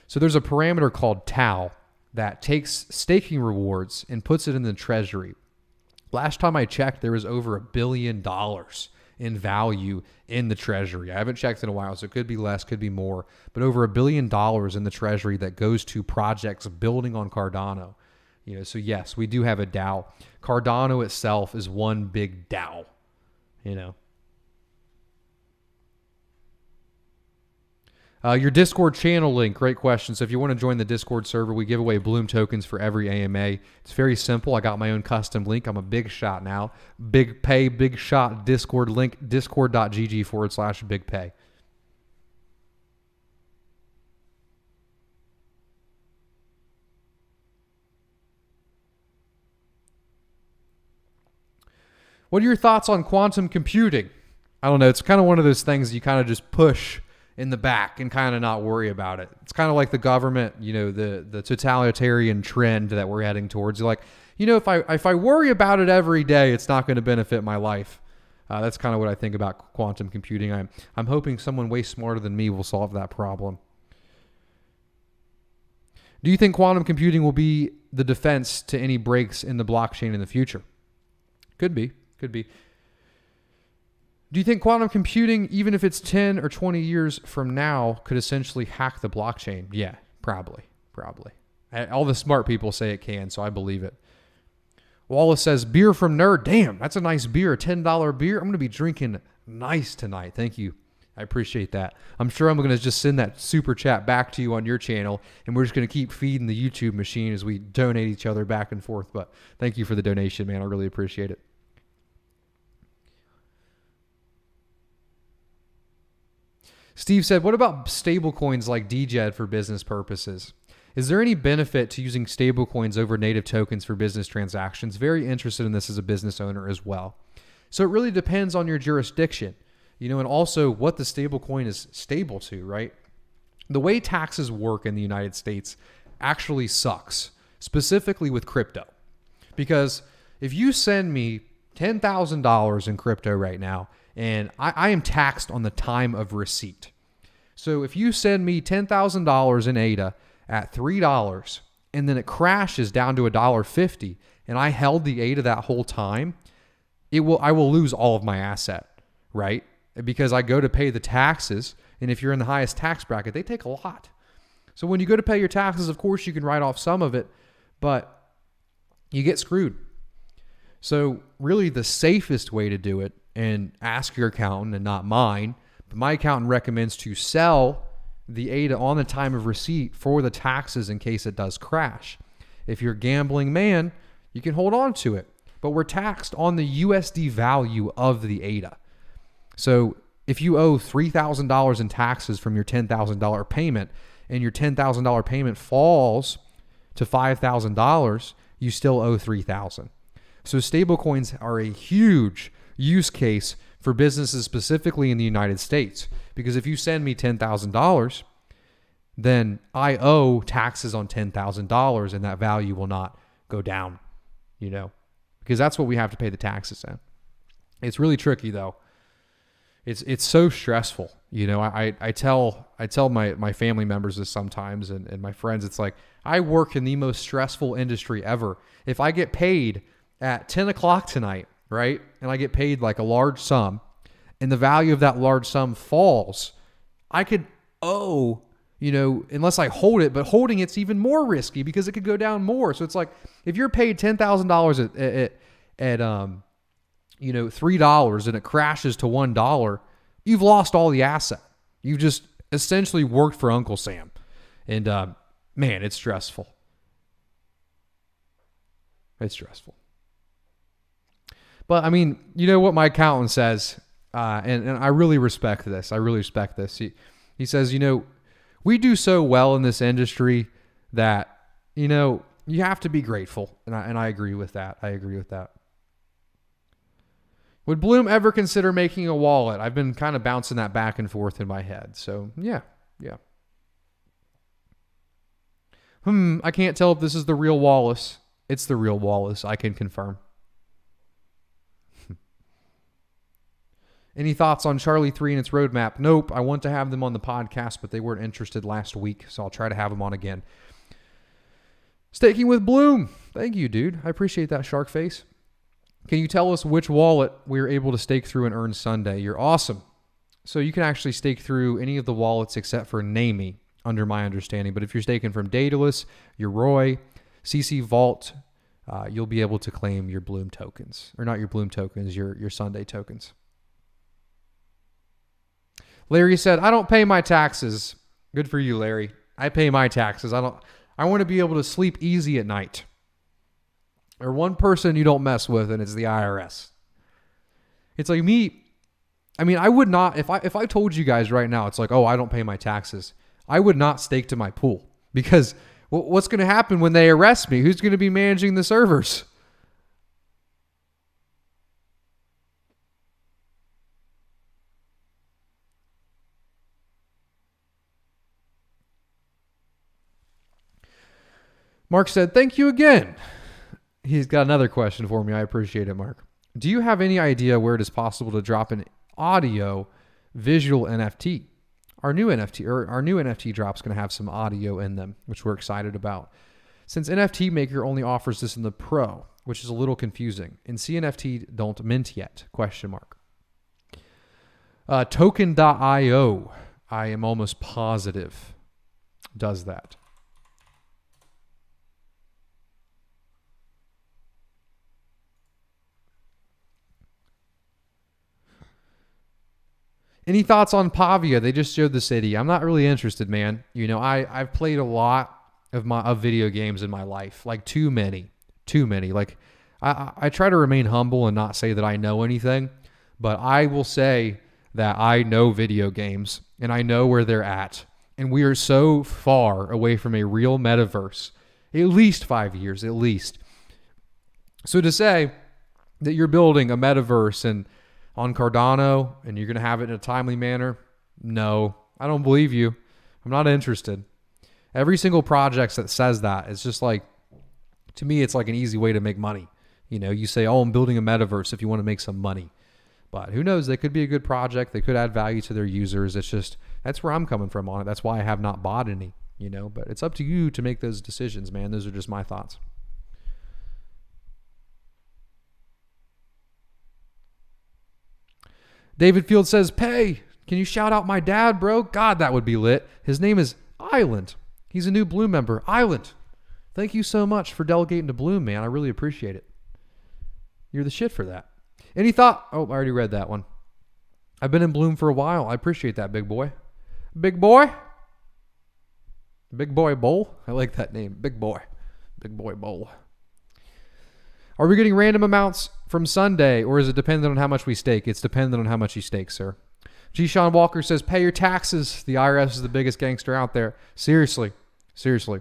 Speaker 1: So there's a parameter called tau that takes staking rewards and puts it in the treasury. Last time I checked, there was over $1 billion in value in the treasury. I haven't checked in a while, so it could be less, could be more, but over $1 billion in the treasury that goes to projects building on Cardano. You know, so yes, we do have a DAO. Cardano itself is one big DAO, you know. Your Discord channel link, great question. So if you want to join the Discord server, we give away Bloom tokens for every AMA. It's very simple. I got my own custom link. I'm a big shot now. Big pay, big shot Discord link, discord.gg/big pay. What are your thoughts on quantum computing? I don't know. It's kind of one of those things you kind of just push in the back and kind of not worry about it. It's kind of like the government, you know, the totalitarian trend that we're heading towards. You're like, you know, if I worry about it every day, it's not going to benefit my life. That's kind of what I think about quantum computing. I'm hoping someone way smarter than me will solve that problem. Do you think quantum computing will be the defense to any breaks in the blockchain in the future? Could be. Could be. Do you think quantum computing, even if it's 10 or 20 years from now, could essentially hack the blockchain? Yeah, probably. All the smart people say it can, so I believe it. Wallace says, beer from Nerd. Damn, that's a nice beer, a $10 beer. I'm going to be drinking nice tonight. Thank you. I appreciate that. I'm sure I'm going to just send that super chat back to you on your channel, and we're just going to keep feeding the YouTube machine as we donate each other back and forth. But thank you for the donation, man. I really appreciate it. Steve said, what about stablecoins like DJED for business purposes? Is there any benefit to using stablecoins over native tokens for business transactions? Very interested in this as a business owner as well. So it really depends on your jurisdiction, and also what the stablecoin is stable to, right? The way taxes work in the United States actually sucks, specifically with crypto. Because if you send me $10,000 in crypto right now, and I am taxed on the time of receipt. So if you send me $10,000 in ADA at $3 and then it crashes down to $1.50 and I held the ADA that whole time, I will lose all of my asset, right? Because I go to pay the taxes, and if you're in the highest tax bracket, they take a lot. So when you go to pay your taxes, of course you can write off some of it, but you get screwed. So really the safest way to do it, and ask your accountant and not mine, but my accountant recommends to sell the ADA on the time of receipt for the taxes in case it does crash. If you're a gambling man, you can hold on to it, but we're taxed on the USD value of the ADA. So if you owe $3,000 in taxes from your $10,000 payment and your $10,000 payment falls to $5,000, you still owe $3,000. So stablecoins are a huge use case for businesses specifically in the United States, because if you send me $10,000, then I owe taxes on $10,000 and that value will not go down, because that's what we have to pay the taxes in. It's really tricky though. It's so stressful. I tell my family members this sometimes and my friends, it's like, I work in the most stressful industry ever. If I get paid at 10 o'clock tonight, right, and I get paid like a large sum, and the value of that large sum falls, I could owe, unless I hold it, but holding it's even more risky because it could go down more. So it's like, if you're paid $10,000 at $3 and it crashes to $1, you've lost all the asset. You've just essentially worked for Uncle Sam. And man, it's stressful. It's stressful. But I mean, what my accountant says, and I really respect this. He says, we do so well in this industry that, you have to be grateful. And I agree with that. Would Bloom ever consider making a wallet? I've been kind of bouncing that back and forth in my head. So yeah. I can't tell if this is the real Wallace. It's the real Wallace, I can confirm. Any thoughts on Charlie 3 and its roadmap? Nope. I want to have them on the podcast, but they weren't interested last week, so I'll try to have them on again. Staking with Bloom. Thank you, dude. I appreciate that, shark face. Can you tell us which wallet we were able to stake through and earn Sundae? You're awesome. So you can actually stake through any of the wallets except for Namey, under my understanding. But if you're staking from Daedalus, your Roy, CC Vault, you'll be able to claim your Bloom tokens. Or not your Bloom tokens, your Sundae tokens. Larry said, I don't pay my taxes. Good for you, Larry. I pay my taxes. I want to be able to sleep easy at night. Or one person you don't mess with, and it's the IRS. It's like me. I mean, I would not, if I told you guys right now, it's like, oh, I don't pay my taxes, I would not stake to my pool. Because what's going to happen when they arrest me? Who's going to be managing the servers? Mark said, thank you again. He's got another question for me. I appreciate it, Mark. Do you have any idea where it is possible to drop an audio visual NFT? Our new NFT drop's going to have some audio in them, which we're excited about. Since NFT Maker only offers this in the Pro, which is a little confusing, and CNFT don't mint yet, question mark. Token.io, I am almost positive, does that. Any thoughts on Pavia? They just showed the city. I'm not really interested, man. I've played a lot of video games in my life, like too many. Like I try to remain humble and not say that I know anything, but I will say that I know video games and I know where they're at. And we are so far away from a real metaverse, at least 5 years, at least. So to say that you're building a metaverse and on Cardano and you're going to have it in a timely manner, no, I don't believe you. I'm not interested. Every single project that says that, it's just like, to me, it's like an easy way to make money. You know, you say, oh, I'm building a metaverse if you want to make some money. But who knows? They could be a good project. They could add value to their users. It's just, that's where I'm coming from on it. That's why I have not bought any, you know, but it's up to you to make those decisions, man. Those are just my thoughts. David Field says, Pay, can you shout out my dad, bro? God, that would be lit. His name is Island. He's a new Bloom member. Island, thank you so much for delegating to Bloom, man. I really appreciate it. You're the shit for that. Any thought? Oh, I already read that one. I've been in Bloom for a while. I appreciate that, big boy. Big boy? Big boy bowl? I like that name. Big boy. Big boy bowl. Are we getting random amounts from Sundae, or is it dependent on how much we stake? It's dependent on how much you stake, sir. G. Sean Walker says, pay your taxes. The IRS is the biggest gangster out there. Seriously. Seriously.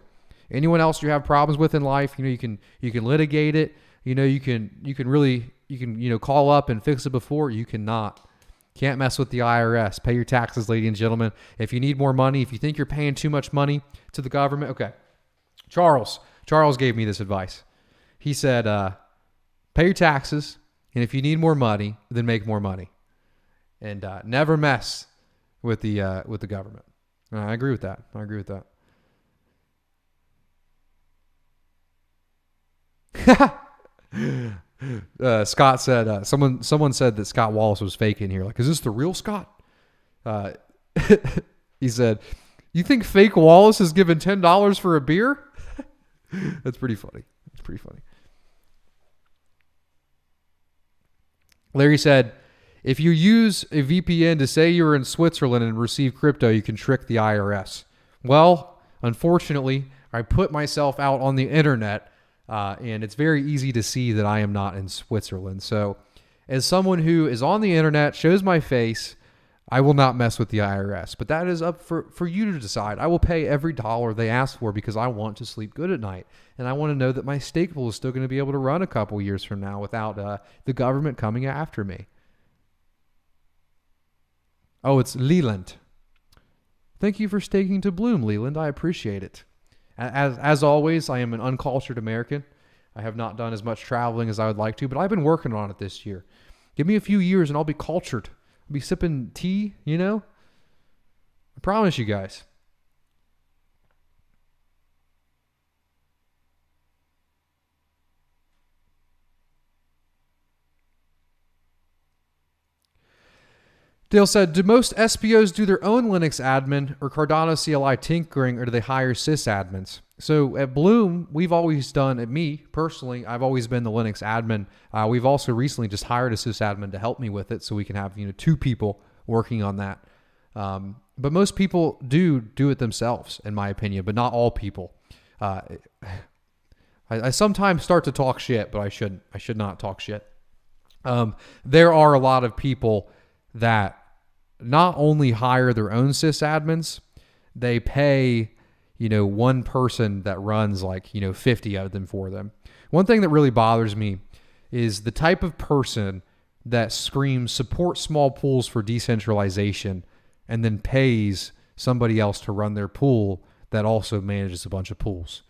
Speaker 1: Anyone else you have problems with in life, you know, you can litigate it. You know, you can call up and fix it before. You cannot. Can't mess with the IRS. Pay your taxes, ladies and gentlemen. If you need more money, if you think you're paying too much money to the government, okay. Charles gave me this advice. He said, pay your taxes, and if you need more money, then make more money, and never mess with the government. And I agree with that. Scott said, someone said that Scott Wallace was fake in here. Like, is this the real Scott? He said, you think fake Wallace is given $10 for a beer? That's pretty funny. Larry said, if you use a VPN to say you're in Switzerland and receive crypto, you can trick the IRS. Well, unfortunately, I put myself out on the internet, and it's very easy to see that I am not in Switzerland. So as someone who is on the internet, shows my face, I will not mess with the IRS. But that is up for you to decide. I will pay every dollar they ask for because I want to sleep good at night. And I want to know that my Stakepool is still going to be able to run a couple years from now without the government coming after me. Oh, it's Leland. Thank you for staking to Bloom, Leland. I appreciate it. As always, I am an uncultured American. I have not done as much traveling as I would like to, but I've been working on it this year. Give me a few years and I'll be cultured. I'll be sipping tea, you know? I promise you guys. Dale said, do most SPOs do their own Linux admin or Cardano CLI tinkering, or do they hire sysadmins? So at Bloom, we've always done, at me personally, I've always been the Linux admin. We've also recently just hired a sysadmin to help me with it so we can have, two people working on that. But most people do it themselves, in my opinion, but not all people. I sometimes start to talk shit, but I shouldn't. I should not talk shit. There are a lot of people that not only hire their own sysadmins, they pay, one person that runs 50 of them for them. One thing that really bothers me is the type of person that screams support small pools for decentralization and then pays somebody else to run their pool that also manages a bunch of pools.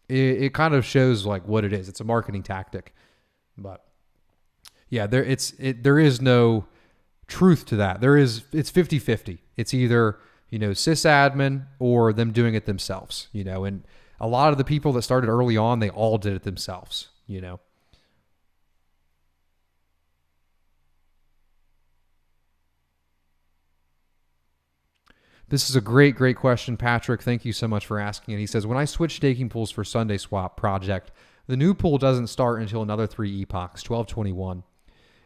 Speaker 1: It kind of shows what it is. It's a marketing tactic. But yeah, there is no truth to that. It's 50-50. It's either, sysadmin or them doing it themselves, and a lot of the people that started early on, they all did it themselves, This is a great question, Patrick. Thank you so much for asking it. He says, when I switch staking pools for SundaeSwap project, the new pool doesn't start until another 3 epochs, 1221.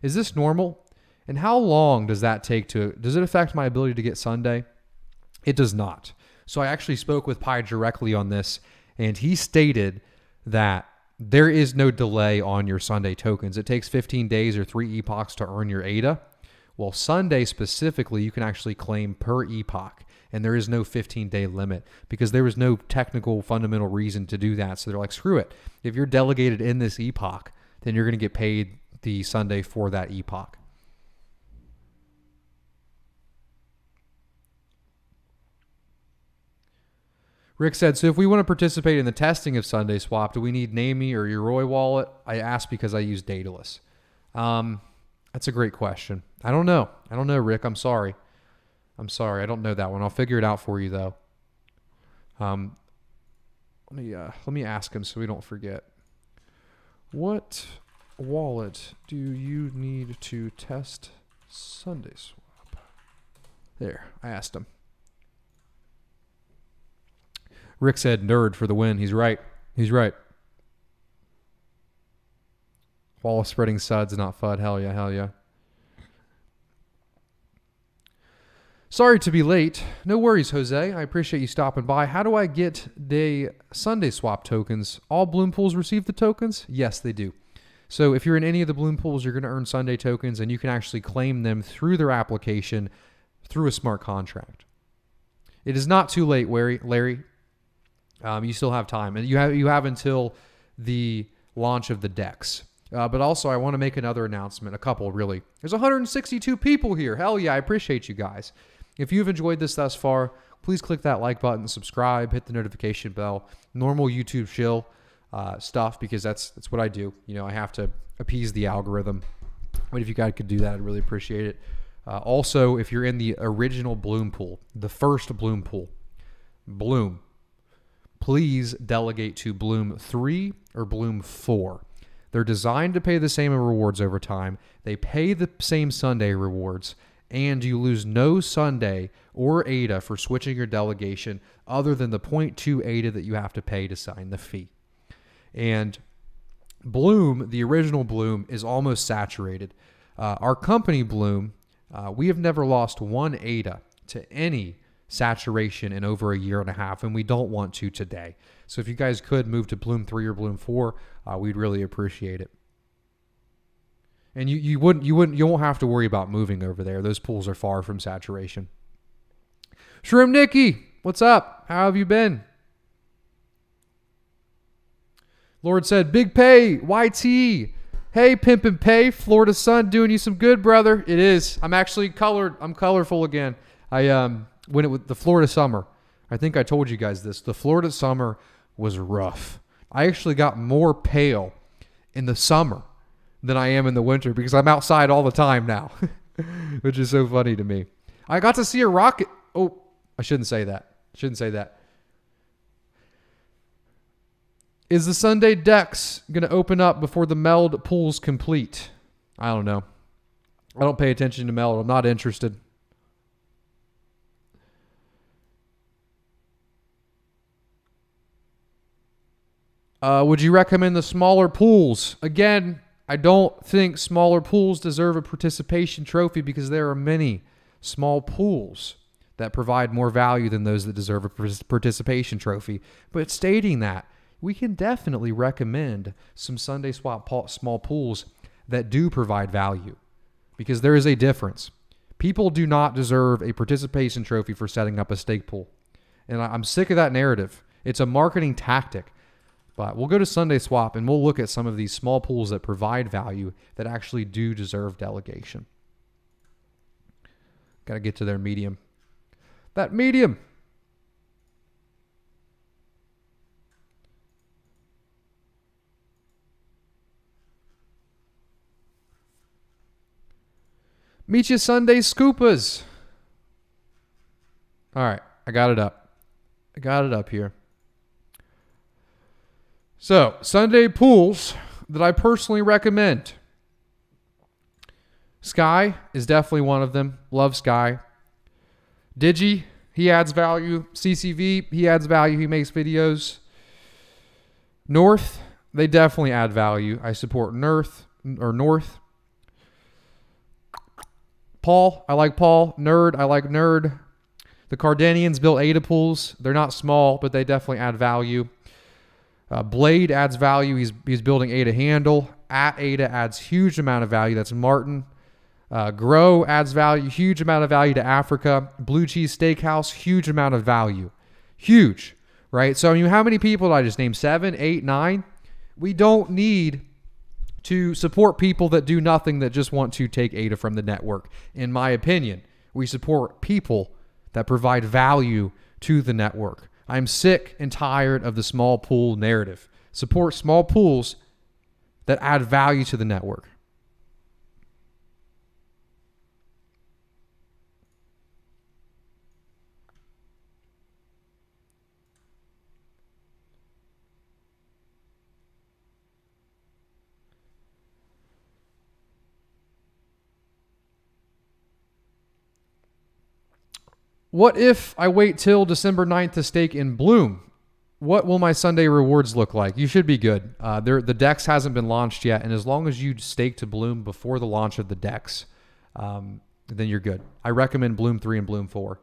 Speaker 1: Is this normal? And how long does that take does it affect my ability to get Sundae? It does not. So I actually spoke with Pi directly on this, and he stated that there is no delay on your Sundae tokens. It takes 15 days or 3 epochs to earn your ADA. Well, Sundae specifically, you can actually claim per epoch, and there is no 15-day limit because there was no technical fundamental reason to do that. So they're like, screw it. If you're delegated in this epoch, then you're going to get paid the Sundae for that epoch. Rick said, so if we want to participate in the testing of SundaeSwap, do we need Nami or Yoroi wallet? I asked because I use Daedalus. That's a great question. I don't know, Rick. I'm sorry. I don't know that one. I'll figure it out for you, though. Let me ask him so we don't forget. What wallet do you need to test SundaeSwap? There, I asked him. Rick said nerd for the win. He's right. Wall spreading suds, not FUD. Hell yeah. Sorry to be late. No worries, Jose. I appreciate you stopping by. How do I get the SundaeSwap tokens? All Bloom pools receive the tokens? Yes, they do. So if you're in any of the Bloom pools, you're going to earn Sundae tokens, and you can actually claim them through their application through a smart contract. It is not too late, Larry. You still have time, and you have until the launch of the DEX. But also, I want to make another announcement, a couple really. There's 162 people here. Hell yeah, I appreciate you guys. If you've enjoyed this thus far, please click that like button, subscribe, hit the notification bell, normal YouTube chill stuff, because that's what I do. You know, I have to appease the algorithm. But if you guys could do that, I'd really appreciate it. Also, if you're in the original Bloom pool, the first Bloom pool, Bloom, please delegate to Bloom 3 or Bloom 4. They're designed to pay the same rewards over time. They pay the same Sundae rewards, and you lose no Sundae or ADA for switching your delegation other than the 0.2 ADA that you have to pay to sign the fee. And Bloom, the original Bloom, is almost saturated. Our company, Bloom, we have never lost one ADA to any saturation in over a year and a half, and we don't want to today. So if you guys could move to Bloom 3 or Bloom 4, we'd really appreciate it. And you won't have to worry about moving over there. Those pools are far from saturation. Shroom Nikki, what's up? How have you been? Lord said, Big Pay, YT. Hey, Pimp and Pay, Florida sun doing you some good, brother. It is. I'm actually colored. I'm colorful again. When it was the Florida summer, I think I told you guys this. The Florida summer was rough. I actually got more pale in the summer than I am in the winter because I'm outside all the time now, which is so funny to me. I got to see a rocket. Oh, I shouldn't say that. Is the Sundae DEX going to open up before the meld pool's complete? I don't know. I don't pay attention to meld. I'm not interested. Would you recommend the smaller pools? Again, I don't think smaller pools deserve a participation trophy because there are many small pools that provide more value than those that deserve a participation trophy. But stating that, we can definitely recommend some SundaeSwap small pools that do provide value because there is a difference. People do not deserve a participation trophy for setting up a stake pool. And I'm sick of that narrative. It's a marketing tactic. But we'll go to SundaeSwap and we'll look at some of these small pools that provide value that actually do deserve delegation. Got to get to their medium. That medium. Meet you Sundae Scoopas. All right, I got it up here. So, Sundae pools that I personally recommend. Sky is definitely one of them. Love Sky. Digi, he adds value. CCV, he adds value. He makes videos. North, they definitely add value. I support North. Paul, I like Paul. Nerd, I like Nerd. The Cardanians built ADA pools. They're not small, but they definitely add value. Blade adds value. He's building ADA handle. At ADA adds huge amount of value. That's Martin. Grow adds value, huge amount of value to Africa. Blue Cheese Steakhouse, huge amount of value. Huge, right? So, I mean, how many people did I just name? 7, 8, 9? We don't need to support people that do nothing, that just want to take ADA from the network. In my opinion, we support people that provide value to the network. I'm sick and tired of the small pool narrative. Support small pools that add value to the network. What if I wait till December 9th to stake in Bloom? What will my Sunday rewards look like? You should be good. The DEX hasn't been launched yet, and as long as you stake to Bloom before the launch of the DEX, then you're good. I recommend Bloom 3 and Bloom 4.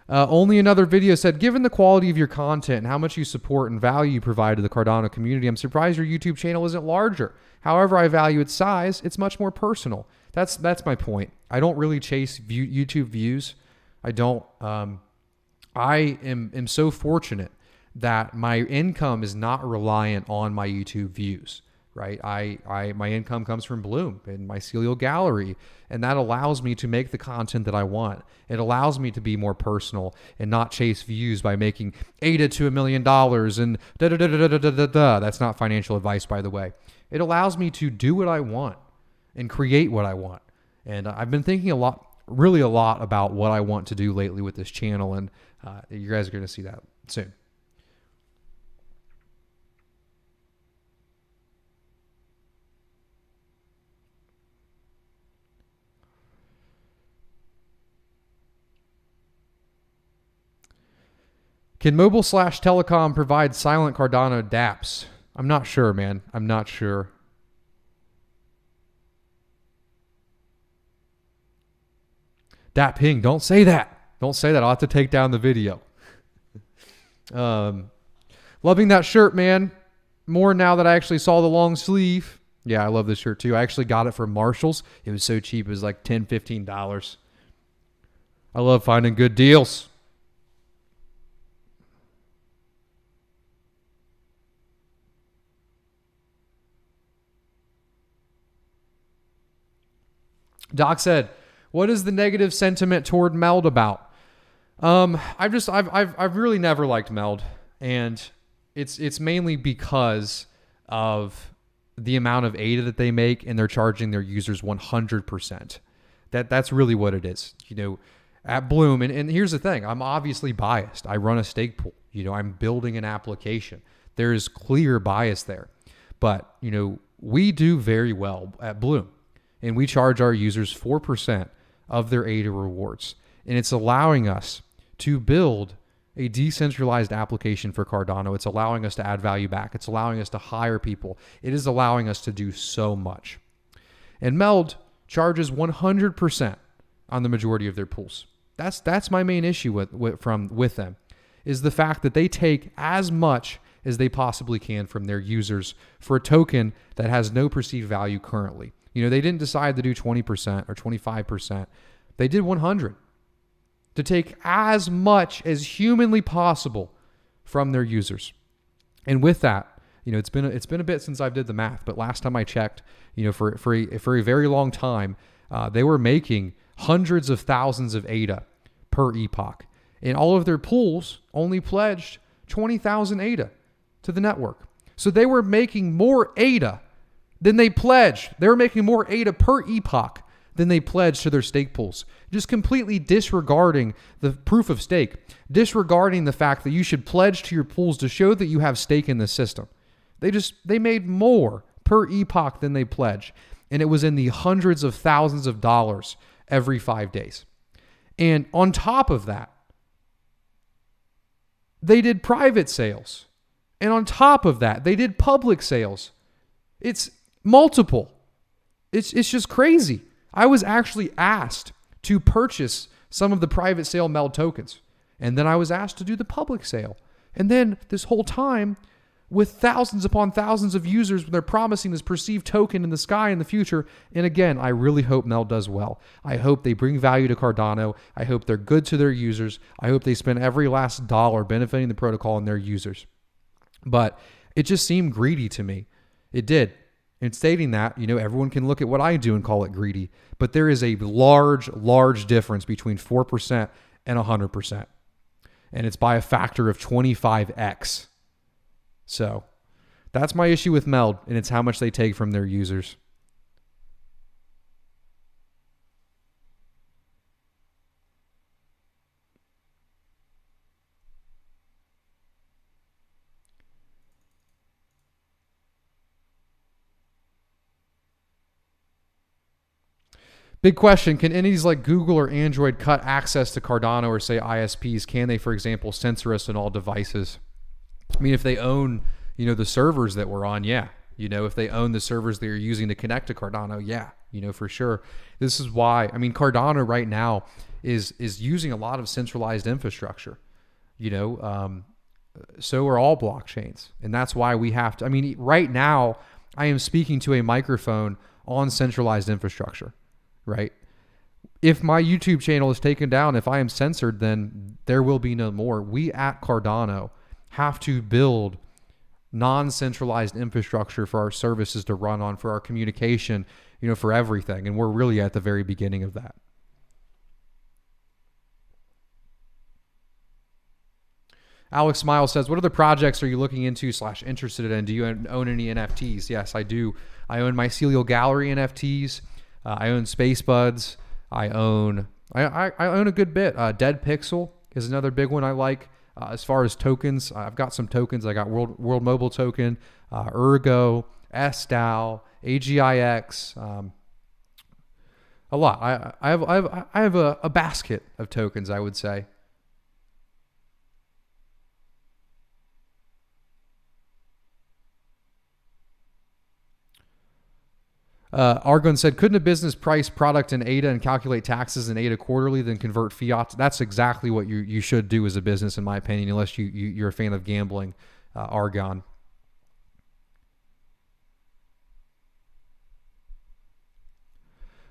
Speaker 1: Only Another Video said, given the quality of your content and how much you support and value you provide to the Cardano community, I'm surprised your YouTube channel isn't larger. However, I value its size. It's much more personal. That's my point. I don't really chase YouTube views. I don't. I am so fortunate that my income is not reliant on my YouTube views. Right? My income comes from Bloom and Mycelial Gallery, and that allows me to make the content that I want. It allows me to be more personal and not chase views by making ADA to $1 million and da-da-da-da-da-da-da-da. That's not financial advice, by the way. It allows me to do what I want and create what I want. And I've been thinking really a lot about what I want to do lately with this channel, and you guys are going to see that soon. Can mobile/telecom provide silent Cardano dApps? I'm not sure, man. I'm not sure. Dat Ping, don't say that. Don't say that. I'll have to take down the video. Loving that shirt, man. More now that I actually saw the long sleeve. Yeah, I love this shirt too. I actually got it from Marshall's. It was so cheap. It was like $10, $15. I love finding good deals. Doc said, what is the negative sentiment toward Meld about? I've really never liked Meld, and it's mainly because of the amount of ADA that they make, and they're charging their users 100%. That's really what it is. You know, at Bloom, and here's the thing, I'm obviously biased. I run a Stakepool. You know, I'm building an application. There is clear bias there. But, you know, we do very well at Bloom. And we charge our users 4% of their ADA rewards. And it's allowing us to build a decentralized application for Cardano. It's allowing us to add value back. It's allowing us to hire people. It is allowing us to do so much. And Meld charges 100% on the majority of their pools. That's my main issue with them, is the fact that they take as much as they possibly can from their users for a token that has no perceived value currently. You know, they didn't decide to do 20% or 25%. They did 100 to take as much as humanly possible from their users. And with that, you know, it's been a bit since I've did the math, but last time I checked, you know, for a very long time, they were making hundreds of thousands of ADA per epoch. And all of their pools only pledged 20,000 ADA to the network. So they were making more ADA than they pledged. They were making more ADA per epoch than they pledged to their stake pools. Just completely disregarding the proof of stake, disregarding the fact that you should pledge to your pools to show that you have stake in the system. They made more per epoch than they pledged. And it was in the hundreds of thousands of dollars every 5 days. And on top of that, they did private sales. And on top of that, they did public sales. It's multiple. It's just crazy. I was actually asked to purchase some of the private sale Meld tokens. And then I was asked to do the public sale. And then this whole time, with thousands upon thousands of users when they're promising this perceived token in the sky in the future. And again, I really hope Meld does well. I hope they bring value to Cardano. I hope they're good to their users. I hope they spend every last dollar benefiting the protocol and their users. But it just seemed greedy to me. It did. In stating that, everyone can look at what I do and call it greedy. But there is a large, large difference between 4% and 100%. And it's by a factor of 25x. So that's my issue with Meld, and it's how much they take from their users. Big question. Can entities like Google or Android cut access to Cardano or say ISPs? Can they, for example, censor us on all devices? I mean, if they own, the servers that we're on, yeah. If they own the servers they're using to connect to Cardano, yeah, for sure. This is why, Cardano right now is using a lot of centralized infrastructure, so are all blockchains. And that's why we have to, right now I am speaking to a microphone on centralized infrastructure, right? If my YouTube channel is taken down, if I am censored, then there will be no more. We at Cardano have to build non-centralized infrastructure for our services to run on, for our communication, for everything. And we're really at the very beginning of that. Alex Miles says, what other projects are you looking into / interested in? Do you own any NFTs? Yes, I do. I own Mycelial Gallery NFTs. I own Space Buds. I own a good bit. Dead Pixel is another big one I like. As far as tokens, I've got some tokens. I got World Mobile Token, Ergo, SDAO, AGIX, a lot. I have a basket of tokens, I would say. Argon said, couldn't a business price product in ADA and calculate taxes in ADA quarterly, then convert fiat? That's exactly what you should do as a business, in my opinion, unless you're a fan of gambling, Argon.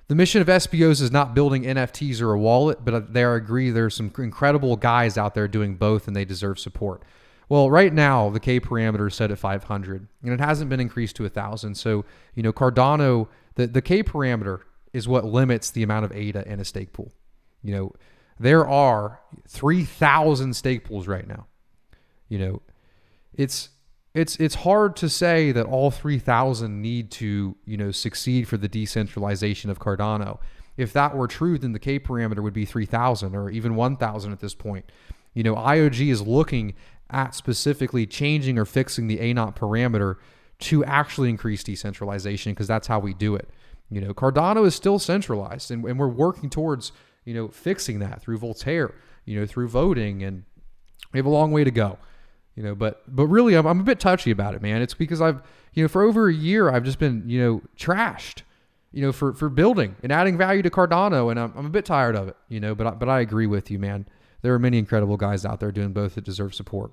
Speaker 1: The mission of SBOs is not building NFTs or a wallet, but I agree there's some incredible guys out there doing both, and they deserve support. Well, right now, the K parameter is set at 500, and it hasn't been increased to 1,000. So, Cardano, the K parameter is what limits the amount of ADA in a stake pool. There are 3,000 stake pools right now. It's hard to say that all 3,000 need to, succeed for the decentralization of Cardano. If that were true, then the K parameter would be 3,000 or even 1,000 at this point. IOG is looking at specifically changing or fixing the A0 parameter to actually increase decentralization, because that's how we do it. Cardano is still centralized, and we're working towards, fixing that through Voltaire, through voting, and we have a long way to go. But really, I'm a bit touchy about it, man. It's because I've, for over a year, I've just been, trashed, for building and adding value to Cardano, and I'm a bit tired of it, but I agree with you, man. There are many incredible guys out there doing both that deserve support.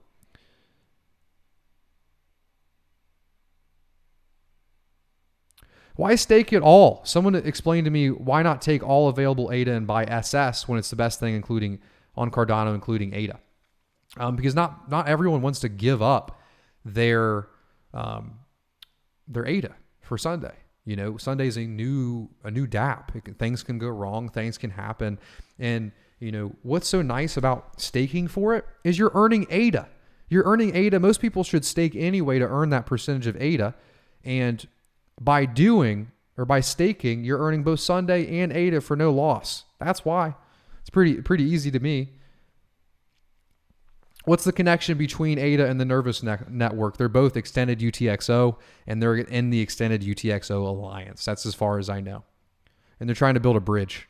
Speaker 1: Why stake it all? Someone explained to me, why not take all available ADA and buy SS when it's the best thing, including on Cardano, including ADA? Because not everyone wants to give up their ADA for Sundae. Sundae is a new dApp. Things can go wrong. Things can happen. And what's so nice about staking for it is you're earning ADA. You're earning ADA. Most people should stake anyway to earn that percentage of ADA. And by staking, you're earning both Sundae and ADA for no loss. That's why. It's pretty easy to me. What's the connection between ADA and the Nervous network? They're both extended UTXO, and they're in the extended UTXO alliance. That's as far as I know. And they're trying to build a bridge.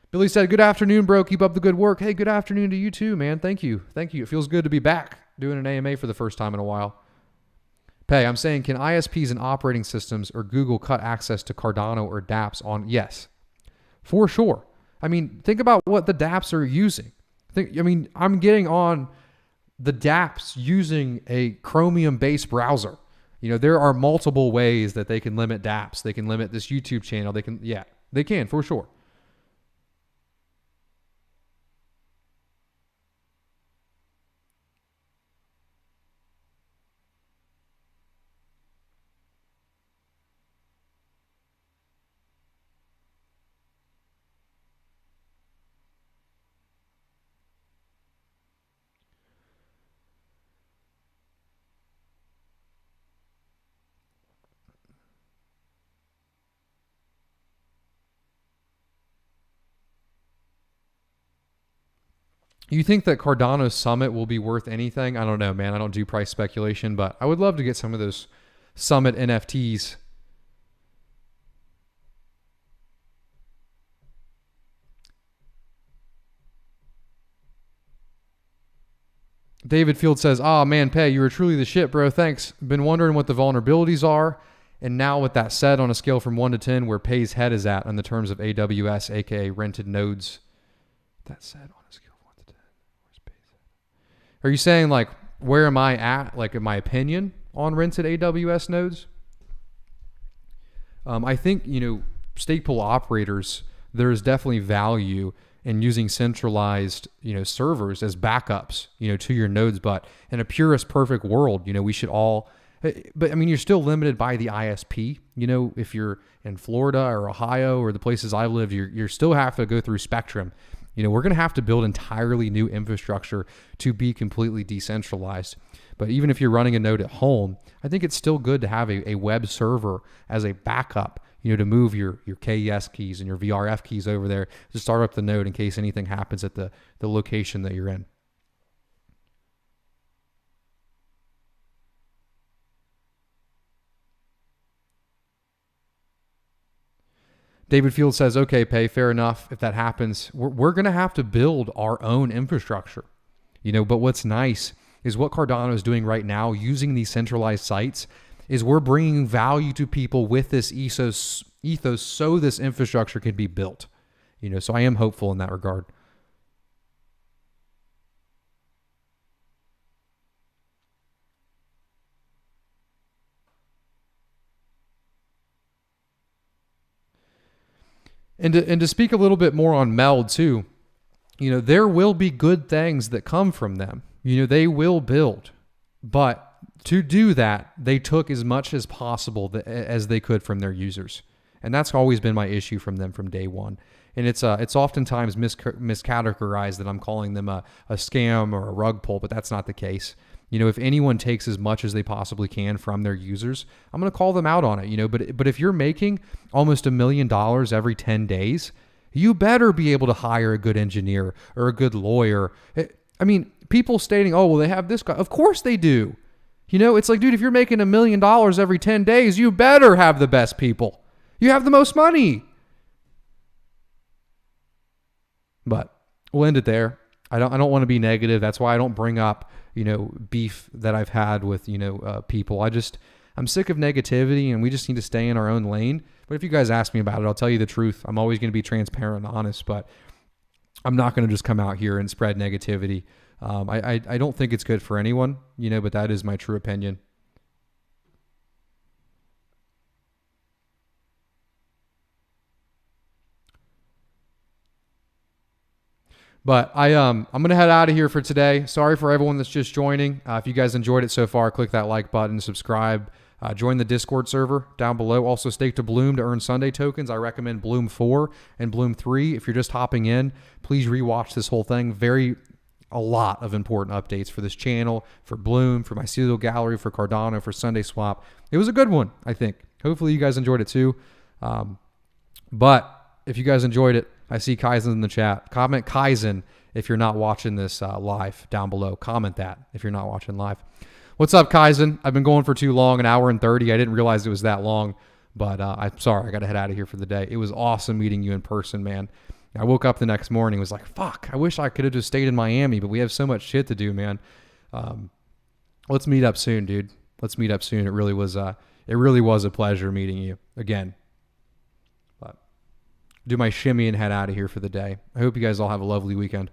Speaker 1: Billy said, good afternoon, bro. Keep up the good work. Hey, good afternoon to you too, man. Thank you. It feels good to be back doing an AMA for the first time in a while. Pay, I'm saying, can ISPs and operating systems or Google cut access to Cardano or dApps on? Yes, for sure. Think about what the dApps are using. I'm getting on the dApps using a Chromium-based browser. There are multiple ways that they can limit dApps. They can limit this YouTube channel. They can for sure. You think that Cardano's Summit will be worth anything? I don't know, man. I don't do price speculation, but I would love to get some of those Summit NFTs. David Field says, man, Pei, you were truly the shit, bro. Thanks. Been wondering what the vulnerabilities are. And now with that said, on a scale from 1 to 10, where Pei's head is at in the terms of AWS, aka rented nodes. That said, on a scale of 1 to 10, where's Pei's head? Are you saying, like, where am I at, like, in my opinion, on rented AWS nodes? I think, Stakepool operators, there is definitely value in using centralized, servers as backups, to your nodes. But in a purest perfect world, we should all, but I mean, you're still limited by the ISP. If you're in Florida or Ohio or the places I live, you're still have to go through Spectrum. We're going to have to build entirely new infrastructure to be completely decentralized. But even if you're running a node at home, I think it's still good to have a web server as a backup, to move your KES keys and your VRF keys over there to start up the node in case anything happens at the location that you're in. David Field says, okay, Pei, fair enough. If that happens, we're going to have to build our own infrastructure, but what's nice is what Cardano is doing right now using these centralized sites is we're bringing value to people with this ethos so this infrastructure can be built. So I am hopeful in that regard. And to speak a little bit more on Meld too, there will be good things that come from them. They will build, but to do that, they took as much as possible as they could from their users. And that's always been my issue from them from day one. And it's oftentimes miscategorized that I'm calling them a scam or a rug pull, but that's not the case. If anyone takes as much as they possibly can from their users, I'm going to call them out on it, but if you're making almost $1 million every 10 days, you better be able to hire a good engineer or a good lawyer. I mean, people stating, oh, well, they have this guy. Of course they do. It's like, dude, if you're making $1 million every 10 days, you better have the best people. You have the most money. But we'll end it there. I don't want to be negative. That's why I don't bring up, beef that I've had with, people. I'm sick of negativity and we just need to stay in our own lane. But if you guys ask me about it, I'll tell you the truth. I'm always going to be transparent and honest, but I'm not going to just come out here and spread negativity. I don't think it's good for anyone, but that is my true opinion. But I'm going to head out of here for today. Sorry for everyone that's just joining. If you guys enjoyed it so far, click that like button, subscribe, join the Discord server down below. Also stake to Bloom to earn Sunday tokens. I recommend Bloom 4 and Bloom 3. If you're just hopping in, please rewatch this whole thing. A lot of important updates for this channel, for Bloom, for Mycelial Gallery, for Cardano, for SundaeSwap. It was a good one, I think. Hopefully you guys enjoyed it too. But if you guys enjoyed it, I see Kaizen in the chat. Comment Kaizen if you're not watching this live down below. Comment that if you're not watching live. What's up, Kaizen? I've been going for too long, 1 hour and 30. I didn't realize it was that long, but I'm sorry. I got to head out of here for the day. It was awesome meeting you in person, man. I woke up the next morning and was like, fuck, I wish I could have just stayed in Miami, but we have so much shit to do, man. Let's meet up soon, dude. Let's meet up soon. It really was a pleasure meeting you again. But do my shimmy and head out of here for the day. I hope you guys all have a lovely weekend.